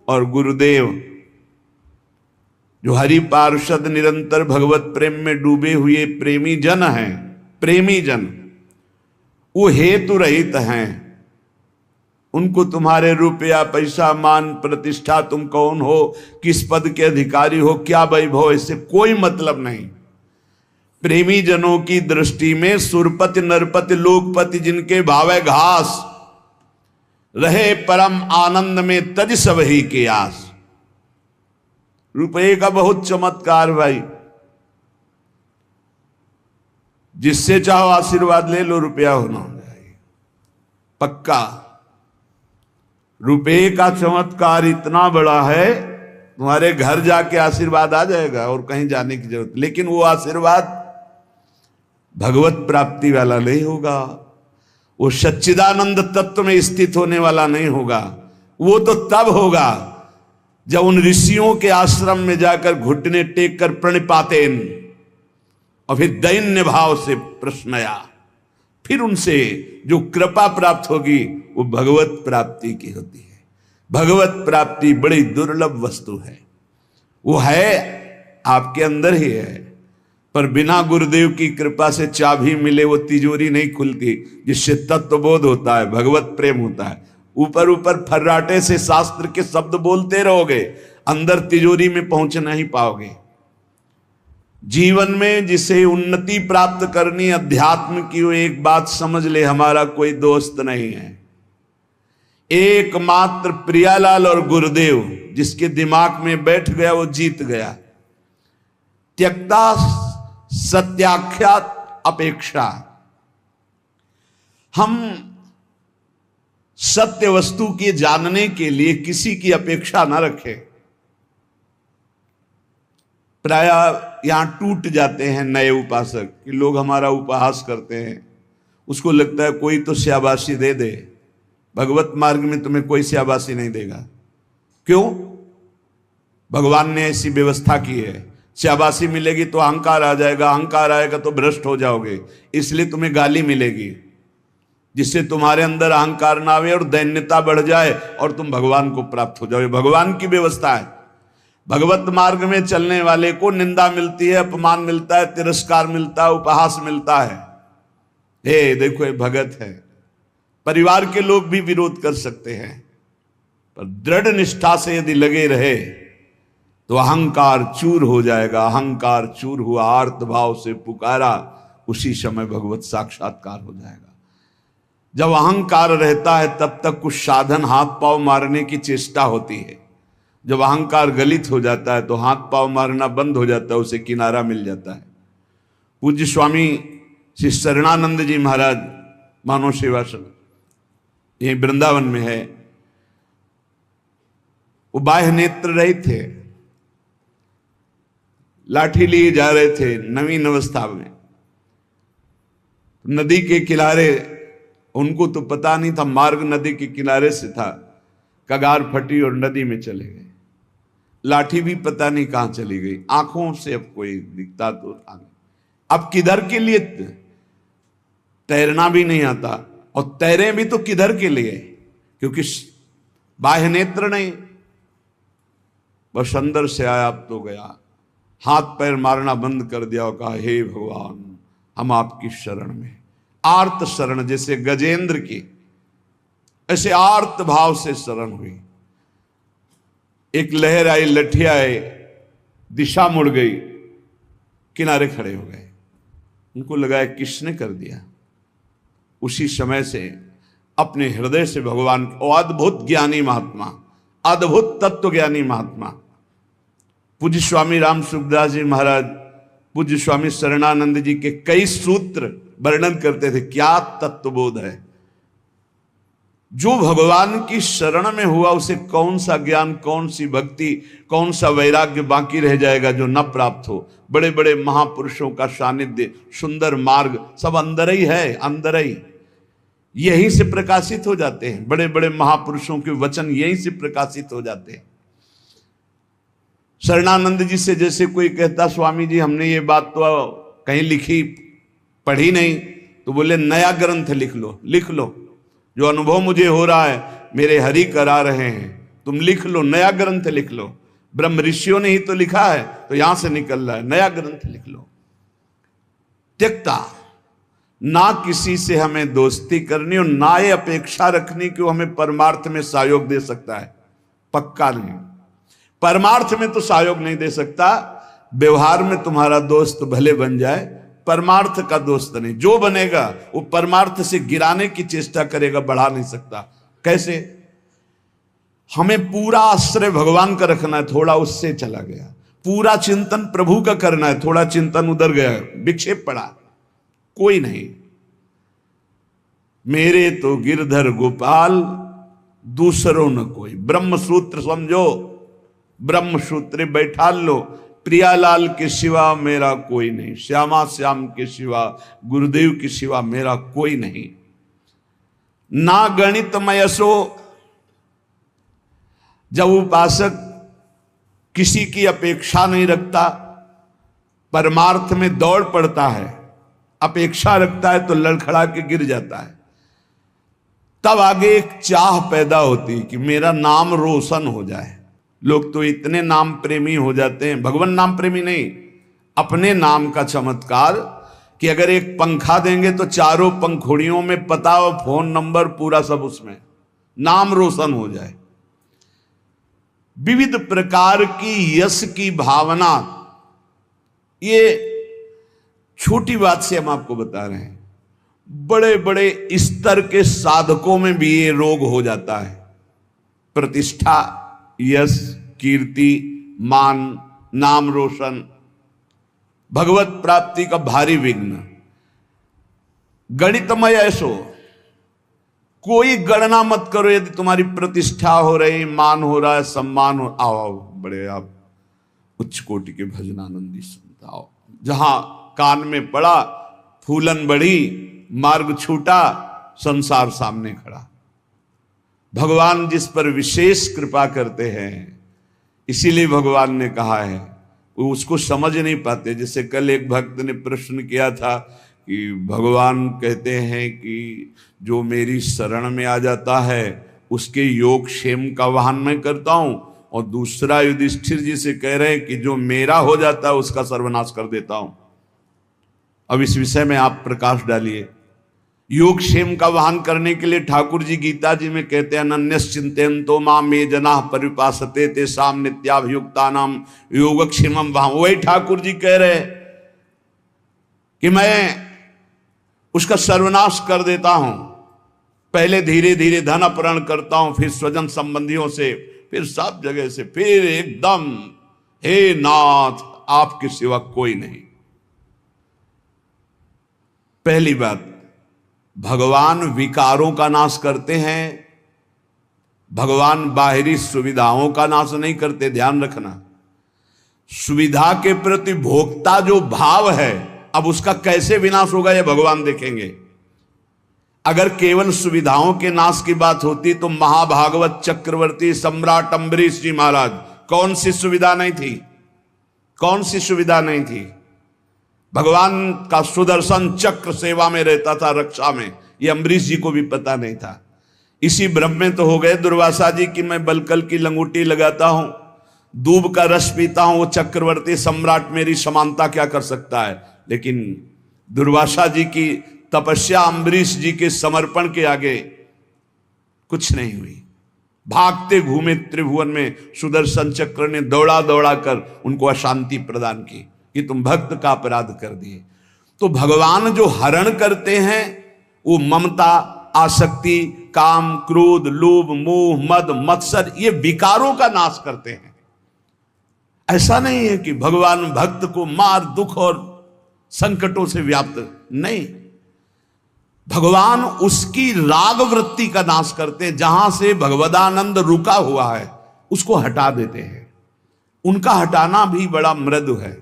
और गुरुदेव, जो हरि पार्षद निरंतर भगवत प्रेम में डूबे हुए प्रेमी जन हैं। प्रेमी जन वो हेतु रहित हैं। उनको तुम्हारे रुपया पैसा मान प्रतिष्ठा, तुम कौन हो, किस पद के अधिकारी हो, क्या वैभव, इससे कोई मतलब नहीं। प्रेमी जनों की दृष्टि में सुरपति नरपति लोकपति जिनके भावे घास, रहे परम आनंद में तज सब ही के आस। रुपये का बहुत चमत्कार भाई, जिससे चाहो आशीर्वाद ले लो, रुपया होना चाहिए पक्का। रुपये का चमत्कार इतना बड़ा है, तुम्हारे घर जाके आशीर्वाद आ जाएगा और कहीं जाने की जरूरत। लेकिन वो आशीर्वाद भगवत प्राप्ति वाला नहीं होगा, वो सच्चिदानंद तत्व में स्थित होने वाला नहीं होगा। वो तो तब होगा जब उन ऋषियों के आश्रम में जाकर घुटने टेक कर प्रणिपातेन और फिर दैन्य भाव से प्रश्नया, फिर उनसे जो कृपा प्राप्त होगी वो भगवत प्राप्ति की होती है। भगवत प्राप्ति बड़ी दुर्लभ वस्तु है, वो है आपके अंदर ही है, पर बिना गुरुदेव की कृपा से चाबी मिले वो तिजोरी नहीं खुलती, जिससे तत्वबोध होता है, भगवत प्रेम होता है। ऊपर ऊपर फर्राटे से शास्त्र के शब्द बोलते रहोगे, अंदर तिजोरी में पहुंच नहीं पाओगे। जीवन में जिसे उन्नति प्राप्त करनी अध्यात्म की, वो एक बात समझ ले, हमारा कोई दोस्त नहीं है। एकमात्र प्रियालाल और गुरुदेव जिसके दिमाग में बैठ गया वो जीत गया। त्यक्ता सत्याख्यात अपेक्षा, हम सत्य वस्तु के जानने के लिए किसी की अपेक्षा ना रखें। प्राय यहां टूट जाते हैं नए उपासक कि लोग हमारा उपहास करते हैं, उसको लगता है कोई तो शाबाशी दे दे। भगवत मार्ग में तुम्हें कोई शाबाशी नहीं देगा। क्यों? भगवान ने ऐसी व्यवस्था की है। शाबाशी मिलेगी तो अहंकार आ जाएगा, अहंकार आएगा तो भ्रष्ट हो जाओगे, इसलिए तुम्हें गाली मिलेगी, जिससे तुम्हारे अंदर अहंकार ना आवे और दैन्यता बढ़ जाए और तुम भगवान को प्राप्त हो जाओगे। भगवान की व्यवस्था है। भगवत मार्ग में चलने वाले को निंदा मिलती है, अपमान मिलता है, तिरस्कार मिलता है, उपहास मिलता है। हे देखो, ये भगत है। परिवार के लोग भी विरोध कर सकते हैं, पर दृढ़ निष्ठा से यदि लगे रहे तो अहंकार चूर हो जाएगा। अहंकार चूर हुआ, आर्त भाव से पुकारा, उसी समय भगवत साक्षात्कार हो जाएगा। जब अहंकार रहता है तब तक कुछ साधन हाथ पांव मारने की चेष्टा होती है। जब अहंकार गलित हो जाता है तो हाथ पांव मारना बंद हो जाता है, उसे किनारा मिल जाता है। पूज्य स्वामी श्री शरणानंद जी महाराज मानव सेवाश्रम यही वृंदावन में है, वो बाह्य नेत्र रहित थे, लाठी लिए जा रहे थे नवीन अवस्था में, नदी के किनारे, उनको तो पता नहीं था मार्ग नदी के किनारे से था, कगार फटी और नदी में चले गए। लाठी भी पता नहीं कहां चली गई, आंखों से अब कोई दिखता तो था। अब किधर के लिए? तैरना भी नहीं आता, और तैरे भी तो किधर के लिए? क्योंकि बाह्य नेत्र नहीं, बस अंदर से आया अब तो गया। हाथ पैर मारना बंद कर दिया और कहा, हे भगवान हम आपकी शरण में। आर्त शरण, जैसे गजेंद्र की, ऐसे आर्त भाव से शरण हुई। एक लहर आई, लठिया आई, दिशा मुड़ गई, किनारे खड़े हो गए। उनको लगा किसने कर दिया। उसी समय से अपने हृदय से भगवान, अद्भुत ज्ञानी महात्मा, अद्भुत तत्व ज्ञानी महात्मा पूज्य स्वामी राम सुखदास जी महाराज, पूज्य स्वामी शरणानंद जी के कई सूत्र वर्णन करते थे। क्या तत्वबोध है। जो भगवान की शरण में हुआ उसे कौन सा ज्ञान, कौन सी भक्ति, कौन सा वैराग्य बाकी रह जाएगा जो न प्राप्त हो। बड़े बड़े महापुरुषों का सानिध्य, सुंदर मार्ग सब अंदर ही है, अंदर ही, यहीं से प्रकाशित हो जाते हैं। बड़े बड़े महापुरुषों के वचन यहीं से प्रकाशित हो जाते हैं। शरणानंद जी से जैसे कोई कहता, स्वामी जी हमने ये बात तो कहीं लिखी पढ़ी नहीं, तो बोले नया ग्रंथ लिख लो, लिख लो। जो अनुभव मुझे हो रहा है मेरे हरि करा रहे हैं, तुम लिख लो, नया ग्रंथ लिख लो। ब्रह्म ऋषियों ने ही तो लिखा है, तो यहां से निकल रहा है, नया ग्रंथ लिख लो। त्यक्ता, ना किसी से हमें दोस्ती करनी और ना ये अपेक्षा रखनी कि वो हमें परमार्थ में सहयोग दे सकता है। पक्का नहीं, परमार्थ में तो सहयोग नहीं दे सकता। व्यवहार में तुम्हारा दोस्त भले बन जाए, परमार्थ का दोस्त नहीं। जो बनेगा वो परमार्थ से गिराने की चेष्टा करेगा, बढ़ा नहीं सकता। कैसे? हमें पूरा आश्रय भगवान का रखना है, थोड़ा उससे चला गया। पूरा चिंतन प्रभु का करना है, थोड़ा चिंतन उधर गया, विक्षेप पड़ा, कोई नहीं। मेरे तो गिरधर गोपाल, दूसरों न कोई। ब्रह्म सूत्र समझो, ब्रह्म सूत्र बैठा लो, प्रियालाल के सिवा मेरा कोई नहीं, श्यामा श्याम के सिवा, गुरुदेव के सिवा मेरा कोई नहीं। ना गणित मयसो, जब उपासक किसी की अपेक्षा नहीं रखता, परमार्थ में दौड़ पड़ता है, अपेक्षा रखता है तो लड़खड़ा के गिर जाता है। तब आगे एक चाह पैदा होती कि मेरा नाम रोशन हो जाए। लोग तो इतने नाम प्रेमी हो जाते हैं, भगवान नाम प्रेमी नहीं, अपने नाम का चमत्कार, कि अगर एक पंखा देंगे तो चारों पंखुड़ियों में पता और फोन नंबर पूरा सब उसमें, नाम रोशन हो जाए। विविध प्रकार की यश की भावना, ये छोटी बात से हम आपको बता रहे हैं, बड़े बड़े स्तर के साधकों में भी ये रोग हो जाता है। प्रतिष्ठा, यश, कीर्ति, मान, नाम रोशन, भगवत प्राप्ति का भारी विघ्न। गणितमय ऐसो, कोई गणना मत करो। यदि तुम्हारी प्रतिष्ठा हो रही, मान हो रहा है, सम्मान हो, आओ बड़े आप उच्च कोटि के भजनानंदी संत आओ। जहां कान में पड़ा, फूलन बढ़ी, मार्ग छूटा, संसार सामने खड़ा। भगवान जिस पर विशेष कृपा करते हैं, इसीलिए भगवान ने कहा है, वो उसको समझ नहीं पाते। जैसे कल एक भक्त ने प्रश्न किया था कि भगवान कहते हैं कि जो मेरी शरण में आ जाता है उसके योग क्षेम का वाहन मैं करता हूं, और दूसरा युधिष्ठिर जी से कह रहे हैं कि जो मेरा हो जाता है उसका सर्वनाश कर देता हूं। अब इस विषय में आप प्रकाश डालिए। योग क्षेम का वाहन करने के लिए ठाकुर जी गीता जी में कहते हैं, अनन्यस चिंतयन्तो माम ये जनाः परिपासते तेषां नित्याभियुक्तानां योगक्षेमं वहां। वही ठाकुर जी कह रहे कि मैं उसका सर्वनाश कर देता हूं। पहले धीरे धीरे धन अपहरण करता हूं, फिर स्वजन संबंधियों से, फिर सब जगह से, फिर एकदम हे नाथ आपके सिवा कोई नहीं। पहली बात, भगवान विकारों का नाश करते हैं, भगवान बाहरी सुविधाओं का नाश नहीं करते। ध्यान रखना, सुविधा के प्रति भोक्ता जो भाव है, अब उसका कैसे विनाश होगा ये भगवान देखेंगे। अगर केवल सुविधाओं के नाश की बात होती तो महाभागवत चक्रवर्ती सम्राट अम्बरीश जी महाराज, कौन सी सुविधा नहीं थी, कौन सी सुविधा नहीं थी। भगवान का सुदर्शन चक्र सेवा में रहता था, रक्षा में, ये अम्बरीश जी को भी पता नहीं था। इसी भ्रम में तो हो गए दुर्वासा जी कि मैं बलकल की लंगूटी लगाता हूं, दूब का रस पीता हूं, वो चक्रवर्ती सम्राट मेरी समानता क्या कर सकता है। लेकिन दुर्वासा जी की तपस्या अम्बरीश जी के समर्पण के आगे कुछ नहीं हुई। भागते घूमे त्रिभुवन में, सुदर्शन चक्र ने दौड़ा दौड़ा कर उनको अशांति प्रदान की कि तुम भक्त का अपराध कर दिए। तो भगवान जो हरण करते हैं वो ममता, आसक्ति, काम, क्रोध, लोभ, मोह, मद, मत्सर, ये विकारों का नाश करते हैं। ऐसा नहीं है कि भगवान भक्त को मार, दुख और संकटों से व्याप्त, नहीं, भगवान उसकी राग वृत्ति का नाश करते हैं। जहां से भगवदानंद रुका हुआ है उसको हटा देते हैं। उनका हटाना भी बड़ा मृदु है।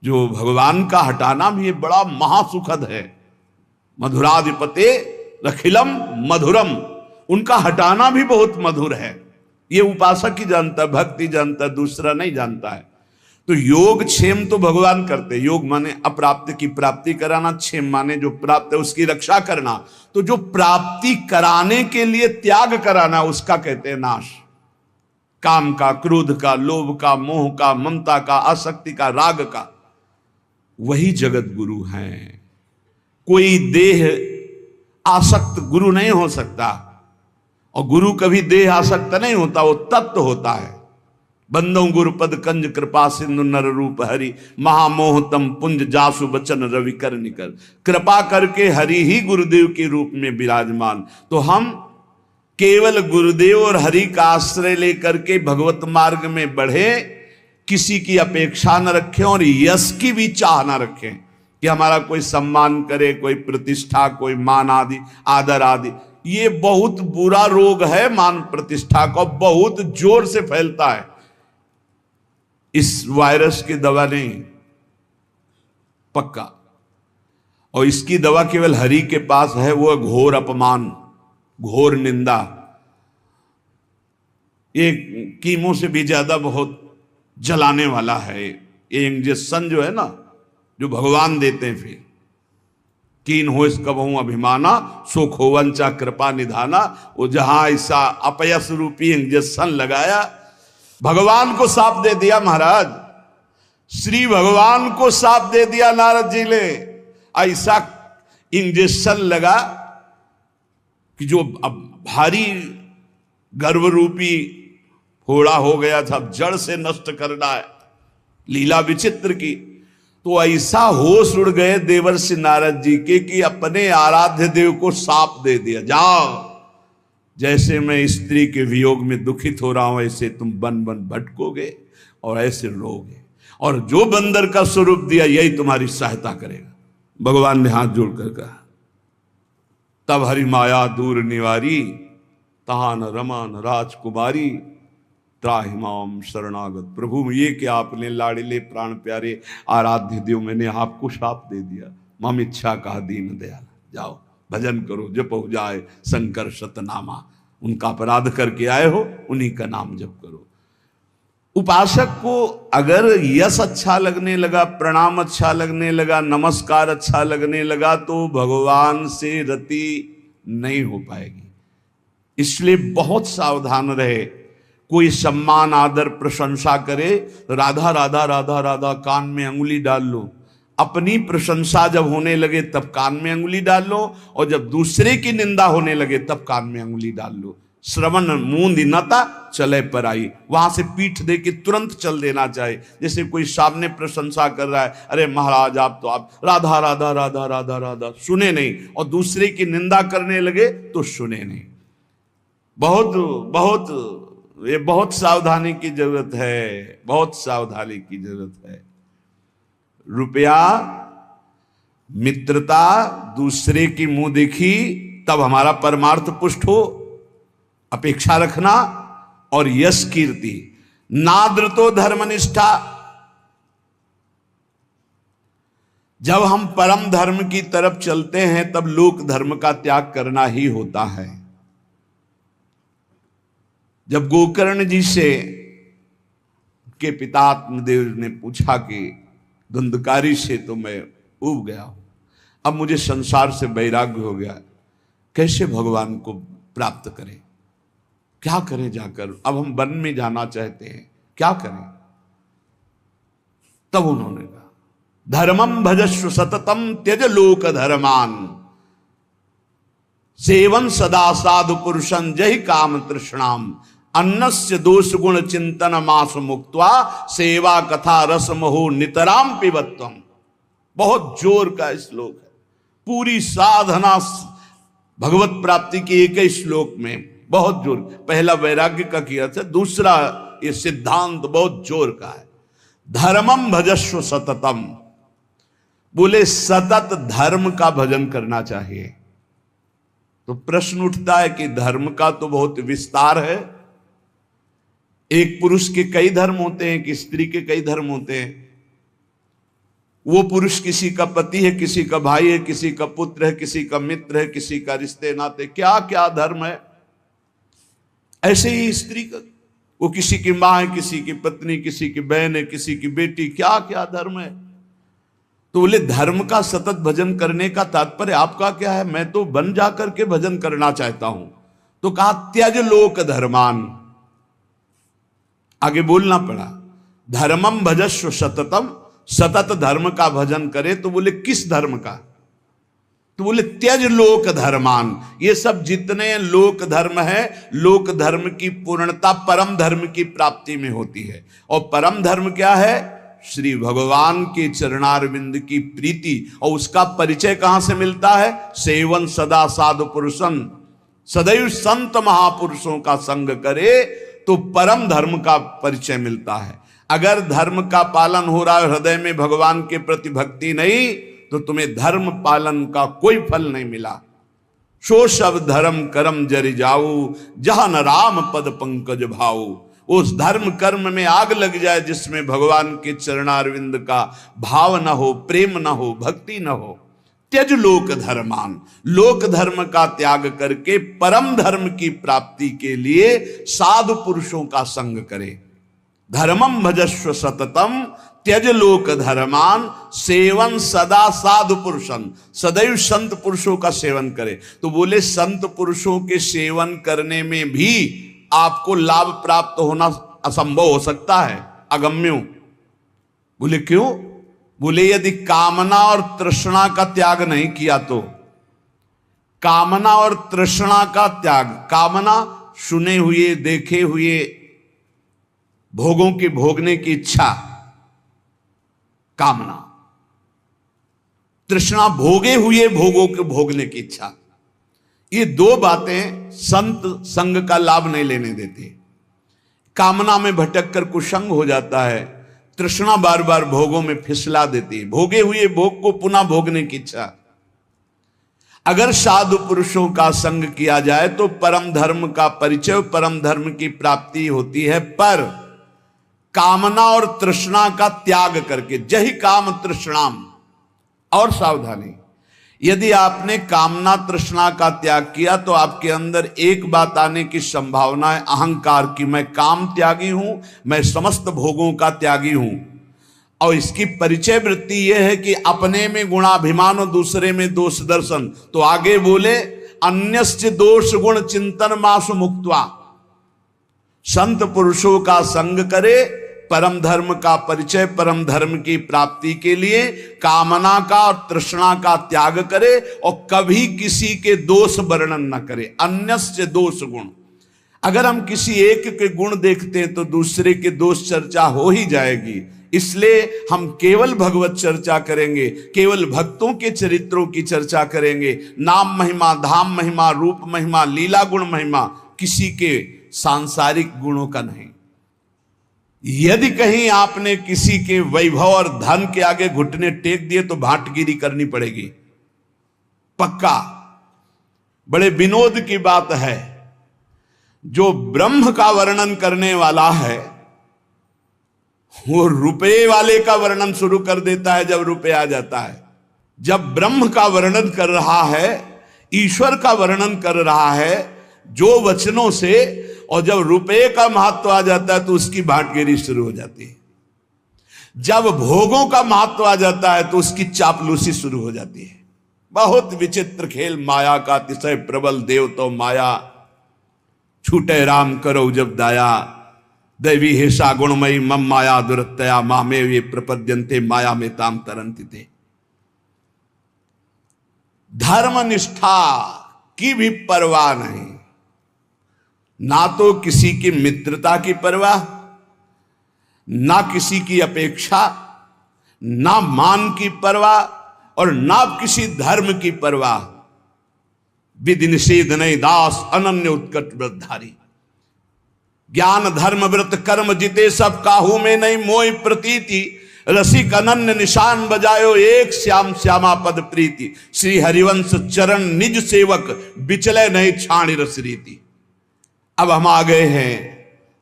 जो भगवान का हटाना भी बड़ा महासुखद है। मधुराधिपते रखिलम मधुरम, उनका हटाना भी बहुत मधुर है। ये उपासक ही जानता, भक्ति जानता, दूसरा नहीं जानता है। तो योग क्षेम तो भगवान करते। योग माने अप्राप्त की प्राप्ति कराना, क्षेम माने जो प्राप्त है उसकी रक्षा करना। तो जो प्राप्ति कराने के लिए त्याग कराना उसका कहते हैं नाश। काम का, क्रोध का, लोभ का, मोह का, ममता का, आसक्ति का, राग का, वही जगत गुरु हैं। कोई देह आसक्त गुरु नहीं हो सकता, और गुरु कभी देह आसक्त नहीं होता, वो तत्व होता है। बंदों गुरुपद कंज कृपा सिंधु नर रूप हरि, महामोहतम पुंज जासु बचन रवि कर निकर। कृपा करके हरि ही गुरुदेव के रूप में विराजमान। तो हम केवल गुरुदेव और हरि का आश्रय लेकर के भगवत मार्ग में बढ़े, किसी की अपेक्षा न रखें और यश की भी चाह न रखें कि हमारा कोई सम्मान करे, कोई प्रतिष्ठा, कोई मान आदि, आदर आदि। ये बहुत बुरा रोग है मान प्रतिष्ठा का, बहुत जोर से फैलता है। इस वायरस की दवा नहीं पक्का, और इसकी दवा केवल हरि के पास है, वो घोर अपमान, घोर निंदा। ये कीमो से भी ज्यादा बहुत जलाने वाला है ये इंजेक्शन जो है ना, जो भगवान देते हैं। फिर कीन हो इसका बहु अभिमाना, सो खोवंचा कृपा निधाना। वो जहां ऐसा अपयस रूपी इंजेक्शन लगाया, भगवान को साफ दे दिया महाराज, श्री भगवान को साफ दे दिया नारद जी ने। ऐसा इंजेक्शन लगा कि जो अब भारी गर्भ रूपी फोड़ा हो गया था, जड़ से नष्ट करना है, लीला विचित्र की। तो ऐसा होश उड़ गए देवर्षि नारद जी के कि अपने आराध्य देव को साप दे दिया, जाओ, जैसे मैं स्त्री के वियोग में दुखित हो रहा हूं ऐसे तुम बन बन भटकोगे और ऐसे रोगे, और जो बंदर का स्वरूप दिया यही तुम्हारी सहायता करेगा। भगवान ने हाथ जोड़कर कहा, तब हरि माया दूर निवारी, तहान रमान राजकुमारी, त्राहिमाम शरणागत। प्रभु ये कि आपने लाड़िले प्राण प्यारे आराध्य देव, मैंने आपको शाप दे दिया, मम इच्छा कहा दीन दयाल, जाओ भजन करो, जप हो जाए शंकर शतनामा। उनका अपराध करके आए हो, उन्हीं का नाम जप करो। उपासक को अगर यश अच्छा लगने लगा, प्रणाम अच्छा लगने लगा, नमस्कार अच्छा लगने लगा, तो भगवान से रति नहीं हो पाएगी। इसलिए बहुत सावधान रहे। कोई सम्मान आदर प्रशंसा करे, राधा राधा राधा राधा कान में अंगुली डाल लो। अपनी प्रशंसा जब होने लगे तब कान में अंगुली डाल लो, और जब दूसरे की निंदा होने लगे तब कान में अंगुली डाल लो। श्रवण मूंद नता चले पर आई, वहां से पीठ दे के तुरंत चल देना चाहिए। जैसे कोई सामने प्रशंसा कर रहा है, अरे महाराज आप तो आप राधा राधा राधा राधा राधा, सुने नहीं, और दूसरे की निंदा करने लगे तो सुने नहीं। बहुत बहुत ये बहुत सावधानी की जरूरत है, बहुत सावधानी की जरूरत है। रुपया, मित्रता, दूसरे की मुंह देखी तब हमारा परमार्थ पुष्ट हो, अपेक्षा रखना, और यश कीर्ति, नाद्र तो धर्मनिष्ठा। जब हम परम धर्म की तरफ चलते हैं तब लोक धर्म का त्याग करना ही होता है। जब गोकर्ण जी से के पिता आत्मदेव ने पूछा कि धुंधकारी से तो मैं उब गया हूं, अब मुझे संसार से वैराग्य हो गया, कैसे भगवान को प्राप्त करें, क्या करें जाकर, अब हम वन में जाना चाहते हैं, क्या करें। तब उन्होंने कहा, धर्मम भजस्व सततम त्यज लोक धर्मान, सेवन सदा साधु पुरुषं जहि काम तृष्णाम, अन्नस्य दोष गुण चिंतन मास मुक्त्वा, सेवा कथा रस महो नितराम पिबत्वम। बहुत जोर का श्लोक है। पूरी साधना भगवत प्राप्ति के एक ही श्लोक में बहुत जोर। पहला वैराग्य का किया था, दूसरा ये सिद्धांत बहुत जोर का है। धर्मम भजस्व सततम, बोले सतत धर्म का भजन करना चाहिए। तो प्रश्न उठता है कि धर्म का तो बहुत विस्तार है, एक पुरुष के कई धर्म होते हैं, एक स्त्री के कई धर्म होते हैं। वो पुरुष किसी का पति है, किसी का भाई है, किसी का पुत्र है, किसी का मित्र है, किसी का रिश्ते नाते, क्या क्या धर्म है। ऐसे ही स्त्री का, वो किसी की मां है, किसी की पत्नी, किसी की बहन है, किसी की बेटी, क्या क्या धर्म है। तो बोले धर्म का सतत भजन करने का तात्पर्य आपका क्या है। मैं तो वन जाकर के भजन करना चाहता हूं। तो कहा त्यज लोक धर्मान, आगे बोलना पड़ा, धर्मम भजस्व सततम, सतत धर्म का भजन करे। तो बोले किस धर्म का। तो बोले त्यज लोक धर्मान, ये सब जितने लोक धर्म है, लोक धर्म की पूर्णता परम धर्म की प्राप्ति में होती है। और परम धर्म क्या है? श्री भगवान के चरणारविंद की प्रीति। और उसका परिचय कहां से मिलता है? सेवन सदा साधु पुरुषन, सदैव संत महापुरुषों का संग करे तो परम धर्म का परिचय मिलता है। अगर धर्म का पालन हो रहा है, हृदय में भगवान के प्रति भक्ति नहीं, तो तुम्हें धर्म पालन का कोई फल नहीं मिला। सो सब धर्म कर्म जरि जाऊ, जहां न राम पद पंकज भाऊ। उस धर्म कर्म में आग लग जाए जिसमें भगवान के चरणारविंद का भाव न हो, प्रेम न हो, भक्ति न हो। त्यज लोक धर्मान, लोक धर्म का त्याग करके परम धर्म की प्राप्ति के लिए साधु पुरुषों का संग करे। धर्मम भजस्व सततम त्यज लोक धर्मान, सेवन सदा साधु पुरुषन, सदैव संत पुरुषों का सेवन करे। तो बोले संत पुरुषों के सेवन करने में भी आपको लाभ प्राप्त होना असंभव हो सकता है, अगम्यो। बोले क्यों? बोले यदि कामना और तृष्णा का त्याग नहीं किया तो। कामना और तृष्णा का त्याग, कामना सुने हुए देखे हुए भोगों के भोगने की इच्छा, कामना। तृष्णा भोगे हुए भोगों के भोगने की इच्छा। ये दो बातें संत संग का लाभ नहीं लेने देती। कामना में भटक कर कुसंग हो जाता है, तृष्णा बार बार भोगों में फिसला देती है, भोगे हुए भोग को पुनः भोगने की इच्छा। अगर साधु पुरुषों का संग किया जाए तो परम धर्म का परिचय, परम धर्म की प्राप्ति होती है। पर कामना और तृष्णा का त्याग करके, जहि काम तृष्णाम। और सावधानी, यदि आपने कामना तृष्णा का त्याग किया तो आपके अंदर एक बात आने की संभावना है, अहंकार की। मैं काम त्यागी हूं, मैं समस्त भोगों का त्यागी हूं। और इसकी परिचय वृत्ति यह है कि अपने में गुणाभिमान और दूसरे में दोष दर्शन। तो आगे बोले अन्यस्य दोष गुण चिंतन मासु मुक्त्वा। संत पुरुषों का संग करे, परम धर्म का परिचय, परम धर्म की प्राप्ति के लिए कामना का और तृष्णा का त्याग करे और कभी किसी के दोष वर्णन न करे। अन्यस्य दोष गुण, अगर हम किसी एक के गुण देखते हैं तो दूसरे के दोष चर्चा हो ही जाएगी। इसलिए हम केवल भगवत चर्चा करेंगे, केवल भक्तों के चरित्रों की चर्चा करेंगे। नाम महिमा, धाम महिमा, रूप महिमा, लीला गुण महिमा, किसी के सांसारिक गुणों का नहीं। यदि कहीं आपने किसी के वैभव और धन के आगे घुटने टेक दिए तो भाटगिरी करनी पड़ेगी, पक्का। बड़े विनोद की बात है, जो ब्रह्म का वर्णन करने वाला है वो रुपये वाले का वर्णन शुरू कर देता है जब रुपये आ जाता है। जब ब्रह्म का वर्णन कर रहा है, ईश्वर का वर्णन कर रहा है जो वचनों से, और जब रुपये का महत्व आ जाता है तो उसकी भाटगिरी शुरू हो जाती है। जब भोगों का महत्व आ जाता है तो उसकी चापलूसी शुरू हो जाती है। बहुत विचित्र खेल माया का, अतिशय प्रबल देव तो माया, छूटे राम करो जब दाया। दैवी हेषा गुणमयी मम माया दुरत्तया, मामे ये प्रपद्यन्ते माया में ताम तरंति थे। धर्मनिष्ठा की भी परवाह नहीं, ना तो किसी की मित्रता की परवाह, ना किसी की अपेक्षा, ना मान की परवाह और ना किसी धर्म की परवाह। विधि निषेध नहीं दास अनन्य उत्कट व्रतधारी। ज्ञान धर्म व्रत कर्म जिते सब काहू में नहीं मोह प्रतीति। रसिक अनन्य निशान बजायो एक श्याम श्यामा पद प्रीति। श्री हरिवंश चरण निज सेवक बिचले नहीं छाणी रस रीति। अब हम आ गए हैं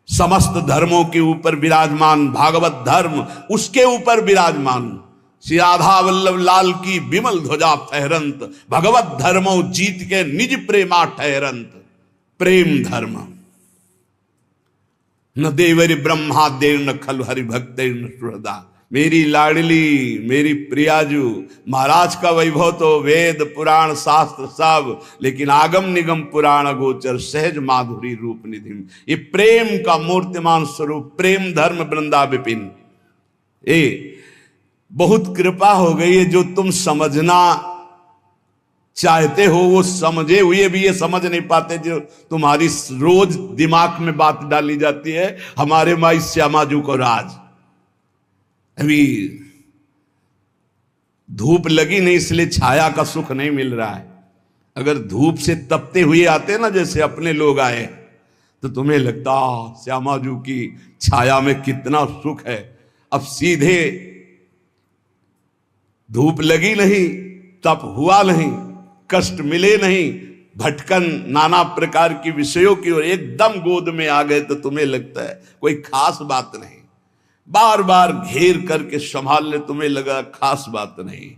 समस्त धर्मों के ऊपर विराजमान, भागवत धर्म उसके ऊपर विराजमान। श्री राधा वल्लभ लाल की विमल ध्वजा फहरंत, भगवत धर्मो जीत के निज प्रेमा ठहरंत। प्रेम धर्म न देवरी ब्रह्मा देव न खल हरि भक्त न सुहृदा। मेरी लाडली, मेरी प्रियाजू, महाराज का वैभव तो वेद पुराण शास्त्र सब, लेकिन आगम निगम पुराण गोचर सहज माधुरी रूप निधि। ये प्रेम का मूर्तिमान स्वरूप, प्रेम धर्म वृंदा विपिन। बहुत कृपा हो गई है जो तुम समझना चाहते हो वो समझे हुए भी ये समझ नहीं पाते जो तुम्हारी रोज दिमाग में बात डाली जाती है। हमारे माई श्यामाजू को राज अभी धूप लगी नहीं इसलिए छाया का सुख नहीं मिल रहा है। अगर धूप से तपते हुए आते ना जैसे अपने लोग आए तो तुम्हें लगता श्यामाजू की छाया में कितना सुख है। अब सीधे धूप लगी नहीं, तप हुआ नहीं, कष्ट मिले नहीं, भटकन नाना प्रकार की विषयों की ओर एकदम गोद में आ गए तो तुम्हें लगता है कोई खास बात नहीं। बार बार घेर करके संभाल ले, तुम्हें लगा खास बात नहीं।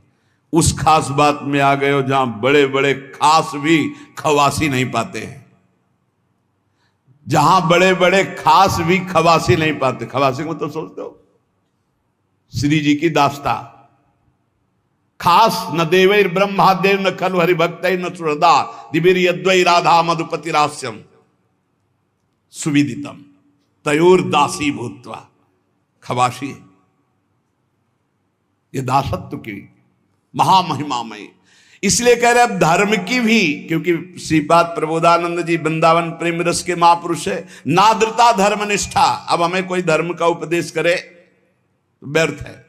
उस खास बात में आ गए हो जहां बड़े बड़े खास भी खवासी नहीं पाते हैं, जहां बड़े बड़े खास भी खवासी नहीं पाते। खवासी को तो सोचते हो श्री जी की दास्ता खास न देवैर ब्रह्मादेव न खलु हरिभक्त न सुहृदा दिवीर यद्वै राधा मधुपति रास्यम सुविदितम तयोर दासी भूत्वा। खवासी ये दासत्व की महामहिमामयी। इसलिए कह रहे अब धर्म की भी, क्योंकि श्रीपाद प्रबोधानंद जी वृंदावन प्रेम रस के महापुरुष है, नाद्रता धर्म निष्ठा। अब हमें कोई धर्म का उपदेश करे तो व्यर्थ है।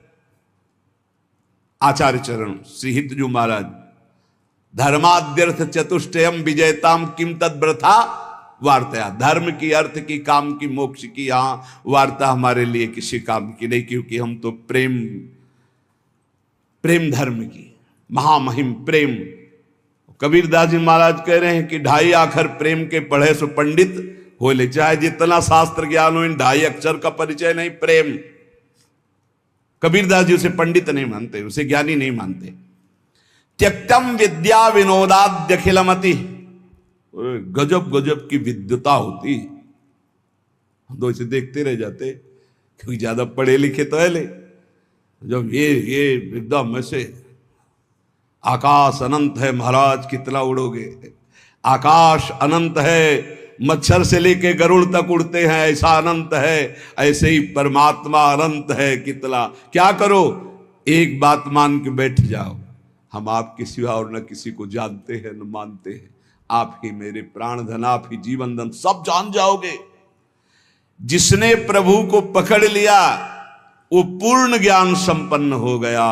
आचार्य चरण श्री हितजू महाराज धर्माद्यर्थ चतुष्टयम विजयताम किम तद व्रथा वार्ता। धर्म की, अर्थ की, काम की, मोक्ष की यहां वार्ता हमारे लिए किसी काम की नहीं, क्योंकि हम तो प्रेम धर्म की महामहिम प्रेम। कबीरदास जी महाराज कह रहे हैं कि 2.5 अक्षर प्रेम के पढ़े सो पंडित हो ले। चाहे जितना शास्त्र ज्ञान हो, इन 2.5 अक्षर का परिचय नहीं प्रेम। कबीरदास जी उसे पंडित नहीं मानते, उसे ज्ञानी नहीं मानते। त्यक्तम विद्या विनोदाद्य अखिलमति। गजब गजब की विद्वता होती, हम तो इसे देखते रह जाते क्योंकि ज्यादा पढ़े लिखे तो है ले। जब ये एकदम ऐसे आकाश अनंत है महाराज, कितना उड़ोगे। आकाश अनंत है, मच्छर से लेके गरुड़ तक उड़ते हैं, ऐसा अनंत है। ऐसे ही परमात्मा अनंत है, कितना। क्या करो, एक बात मान के बैठ जाओ, हम आपके सिवा और न किसी को जानते हैं न मानते हैं। आप ही मेरे प्राण धन, आप ही जीवन धन, सब जान जाओगे। जिसने प्रभु को पकड़ लिया वो पूर्ण ज्ञान संपन्न हो गया,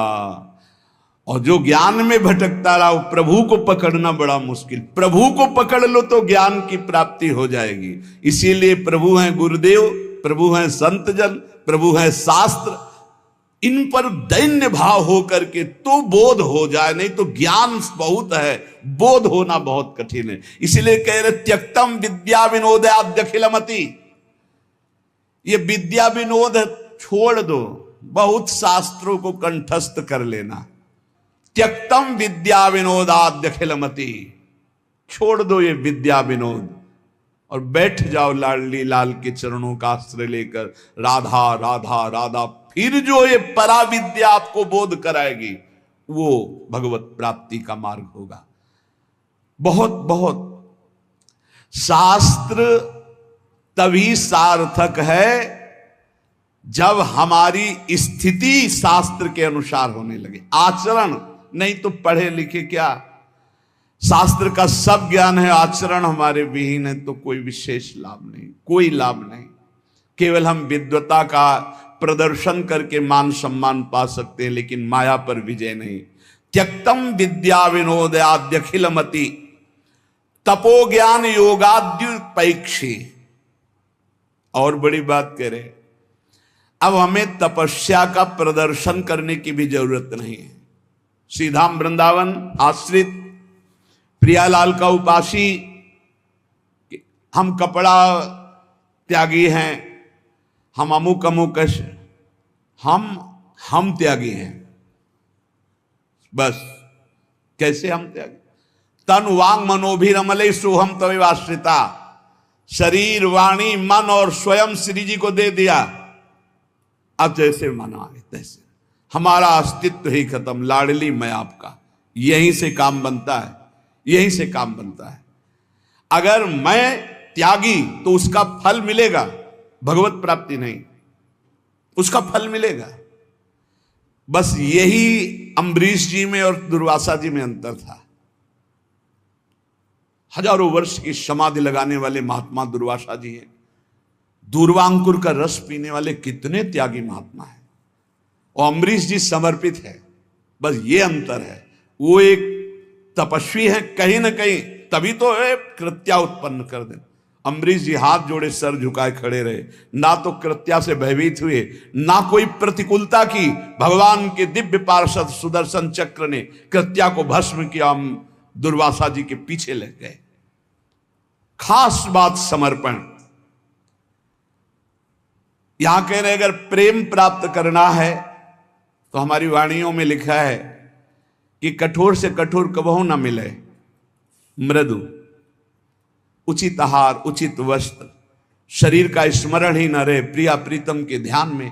और जो ज्ञान में भटकता रहा वो प्रभु को पकड़ना बड़ा मुश्किल। प्रभु को पकड़ लो तो ज्ञान की प्राप्ति हो जाएगी। इसीलिए प्रभु हैं गुरुदेव, प्रभु हैं संत जन, प्रभु हैं शास्त्र। इन पर दैन्य भाव हो करके तो बोध हो जाए, नहीं तो ज्ञान बहुत है, बोध होना बहुत कठिन है। इसीलिए कह रहे त्यक्तम विद्या विनोदाद्य अखिलमति। ये विद्या विनोद छोड़ दो, बहुत शास्त्रों को कंठस्थ कर लेना। त्यक्तम विद्या विनोदाद्य अखिलमति, छोड़ दो ये विद्या विनोद और बैठ जाओ लाडली लाल के चरणों का आश्रय लेकर। राधा राधा राधा, फिर जो ये परा विद्या आपको बोध कराएगी वो भगवत प्राप्ति का मार्ग होगा। बहुत बहुत शास्त्र तभी सार्थक है जब हमारी स्थिति शास्त्र के अनुसार होने लगे। आचरण नहीं तो पढ़े लिखे क्या, शास्त्र का सब ज्ञान है, आचरण हमारे विहीन है तो कोई विशेष लाभ नहीं, कोई लाभ नहीं। केवल हम विद्वता का प्रदर्शन करके मान सम्मान पा सकते हैं, लेकिन माया पर विजय नहीं। त्यक्तम विद्या विनोदाद्य अखिलमति तपो ज्ञान योगाद्युपैक्षी। और बड़ी बात कह रहे, अब हमें तपस्या का प्रदर्शन करने की भी जरूरत नहीं है। श्रीधाम वृंदावन आश्रित प्रियालाल का उपासी, हम कपड़ा त्यागी हैं, हम अमुक अमुक, हम त्यागी हैं। बस कैसे हम त्यागी? तन वांग मनोभिरमले सोहम तवेवाश्रिता। शरीर वाणी मन और स्वयं श्री जी को दे दिया। अब जैसे मन आए तैसे, हमारा अस्तित्व ही खत्म। लाडली मैं आपका, यहीं से काम बनता है, यहीं से काम बनता है। अगर मैं त्यागी तो उसका फल मिलेगा, भगवत प्राप्ति नहीं, उसका फल मिलेगा। बस यही अम्बरीश जी में और दुर्वासा जी में अंतर था। हजारों वर्ष की समाधि लगाने वाले महात्मा दुर्वासा जी हैं। दूर्वांकुर का रस पीने वाले कितने त्यागी महात्मा हैं। और अम्बरीश जी समर्पित है, बस ये अंतर है। वो एक तपस्वी है कहीं ना कहीं, तभी तो कृत्या उत्पन्न कर दे। अम्बरीश जी हाथ जोड़े सर झुकाए खड़े रहे, ना तो कृत्या से भयभीत हुए, ना कोई प्रतिकूलता की। भगवान के दिव्य पार्षद सुदर्शन चक्र ने कृत्या को भस्म किया, हम दुर्वासा जी के पीछे लग गए। खास बात समर्पण। यहां कह रहे अगर प्रेम प्राप्त करना है तो हमारी वाणियों में लिखा है कि कठोर से कठोर कबहू ना मिले, मृदु, उचित आहार, उचित वस्त्र, शरीर का स्मरण ही न रहे प्रिया प्रीतम के ध्यान में,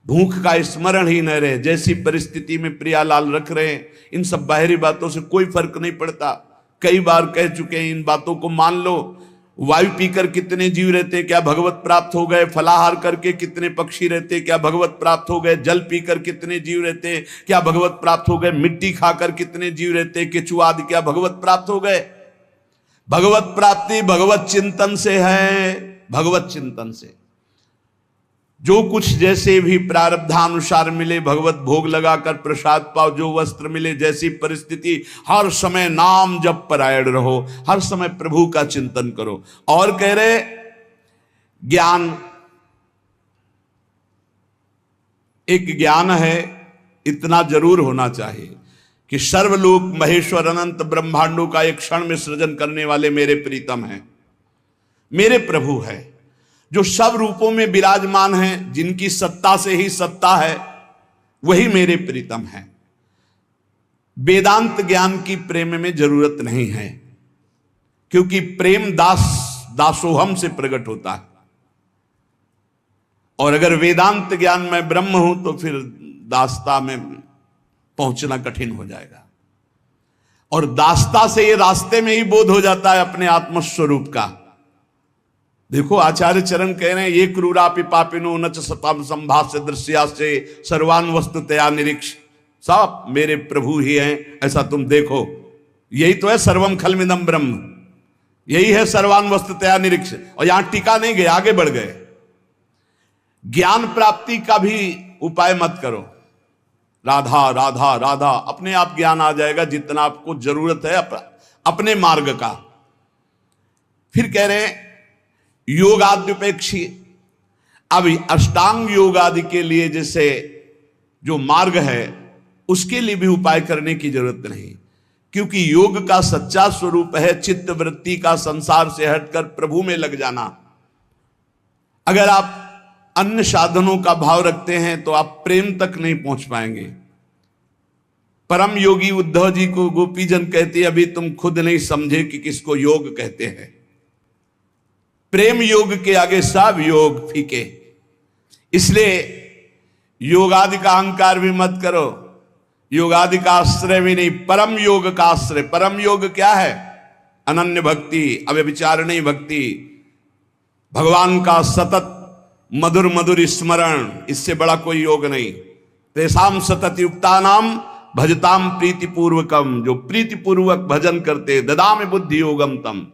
भूख का स्मरण ही न रहे, जैसी परिस्थिति में प्रियालाल रख रहे हैं, इन सब बाहरी बातों से कोई फर्क नहीं पड़ता। कई बार कह चुके हैं, इन बातों को मान लो। वायु पीकर कितने जीव रहते, क्या भगवत प्राप्त हो गए? फलाहार करके कितने पक्षी रहते, क्या भगवत प्राप्त हो गए? जल पीकर कितने जीव रहते, क्या भगवत प्राप्त हो गए? मिट्टी खाकर कितने जीव रहते, केचुआ आदि, क्या भगवत प्राप्त हो गए? भगवत प्राप्ति भगवत चिंतन से है, भगवत चिंतन से। जो कुछ जैसे भी प्रारब्धानुसार मिले, भगवत भोग लगाकर प्रसाद पाओ, जो वस्त्र मिले, जैसी परिस्थिति, हर समय नाम जप परायण रहो, हर समय प्रभु का चिंतन करो। और कह रहे ज्ञान, एक ज्ञान है, इतना जरूर होना चाहिए कि सर्वलोक महेश्वर अनंत ब्रह्मांडों का एक क्षण में सृजन करने वाले मेरे प्रीतम हैं, मेरे प्रभु है, जो सब रूपों में विराजमान हैं, जिनकी सत्ता से ही सत्ता है, वही मेरे प्रीतम है। वेदांत ज्ञान की प्रेम में जरूरत नहीं है, क्योंकि प्रेम दासोहम से प्रकट होता है। और अगर वेदांत ज्ञान में ब्रह्म हूं तो फिर दासता में पहुंचना कठिन हो जाएगा। और दासता से ये रास्ते में ही बोध हो जाता है अपने आत्मस्वरूप का। देखो आचार्य चरण कह रहे हैं, ये क्रूरापि पापिनो न च सताम संभाष्य दृश्या से सर्वान वस्तुतया निरीक्ष। सब मेरे प्रभु ही हैं, ऐसा तुम देखो। यही तो है सर्वम खलमिदम ब्रह्म, यही है सर्वान वस्तुतया निरीक्ष। और यहां टीका नहीं गए, आगे बढ़ गए। ज्ञान प्राप्ति का भी उपाय मत करो, राधा राधा राधा, अपने आप ज्ञान आ जाएगा जितना आपको जरूरत है अपने मार्ग का। फिर कह रहे हैं योगाद्युपेक्षी। अब अष्टांग योग आदि के लिए जैसे जो मार्ग है उसके लिए भी उपाय करने की जरूरत नहीं, क्योंकि योग का सच्चा स्वरूप है चित्त वृत्ति का संसार से हटकर प्रभु में लग जाना। अगर आप अन्य साधनों का भाव रखते हैं तो आप प्रेम तक नहीं पहुंच पाएंगे। परम योगी उद्धव जी को गोपीजन कहते हैं, अभी तुम खुद नहीं समझे कि किसको योग कहते हैं। प्रेम योग के आगे सब योग फीके। इसलिए योगादि का अहंकार भी मत करो, योगादि का आश्रय भी नहीं, परम योग का आश्रय। परम योग क्या है? अनन्य भक्ति, अव्यभिचारिणी भक्ति, भगवान का सतत मधुर मधुर स्मरण, इससे बड़ा कोई योग नहीं। तेसाम सतत युक्ता नाम भजताम प्रीतिपूर्वकम, जो प्रीतिपूर्वक भजन करते, ददामि बुद्धि योगम तम,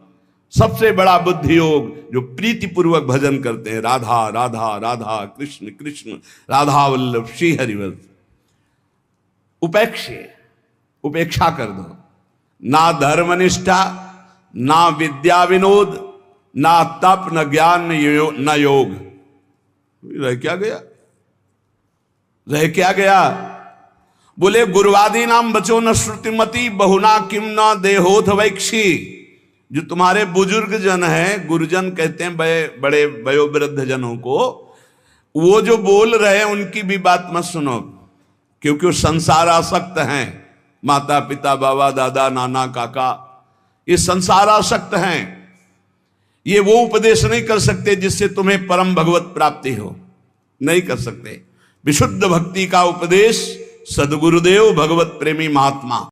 सबसे बड़ा बुद्धि योग जो प्रीतिपूर्वक भजन करते हैं। राधा राधा राधा, कृष्ण कृष्ण, राधा वल्लभ श्री हरिवल्लभ। उपेक्षा कर दो। ना धर्मनिष्ठा, ना विद्या विनोद, ना तप, न ज्ञान, न योग। रह क्या गया? रह क्या गया? बोले गुरुवादी नाम बचो न श्रुतिमती, बहुना किम न देहोथ वैक्षी। जो तुम्हारे बुजुर्ग जन हैं, गुरुजन कहते हैं बड़े वयोवृद्ध जनों को, वो जो बोल रहे हैं उनकी भी बात मत सुनो, क्योंकि वो संसार आसक्त हैं। माता पिता बाबा दादा नाना काका ये संसार आसक्त हैं। ये वो उपदेश नहीं कर सकते जिससे तुम्हें परम भगवत प्राप्ति हो, नहीं कर सकते। विशुद्ध भक्ति का उपदेश सद्गुरुदेव भगवत प्रेमी महात्मा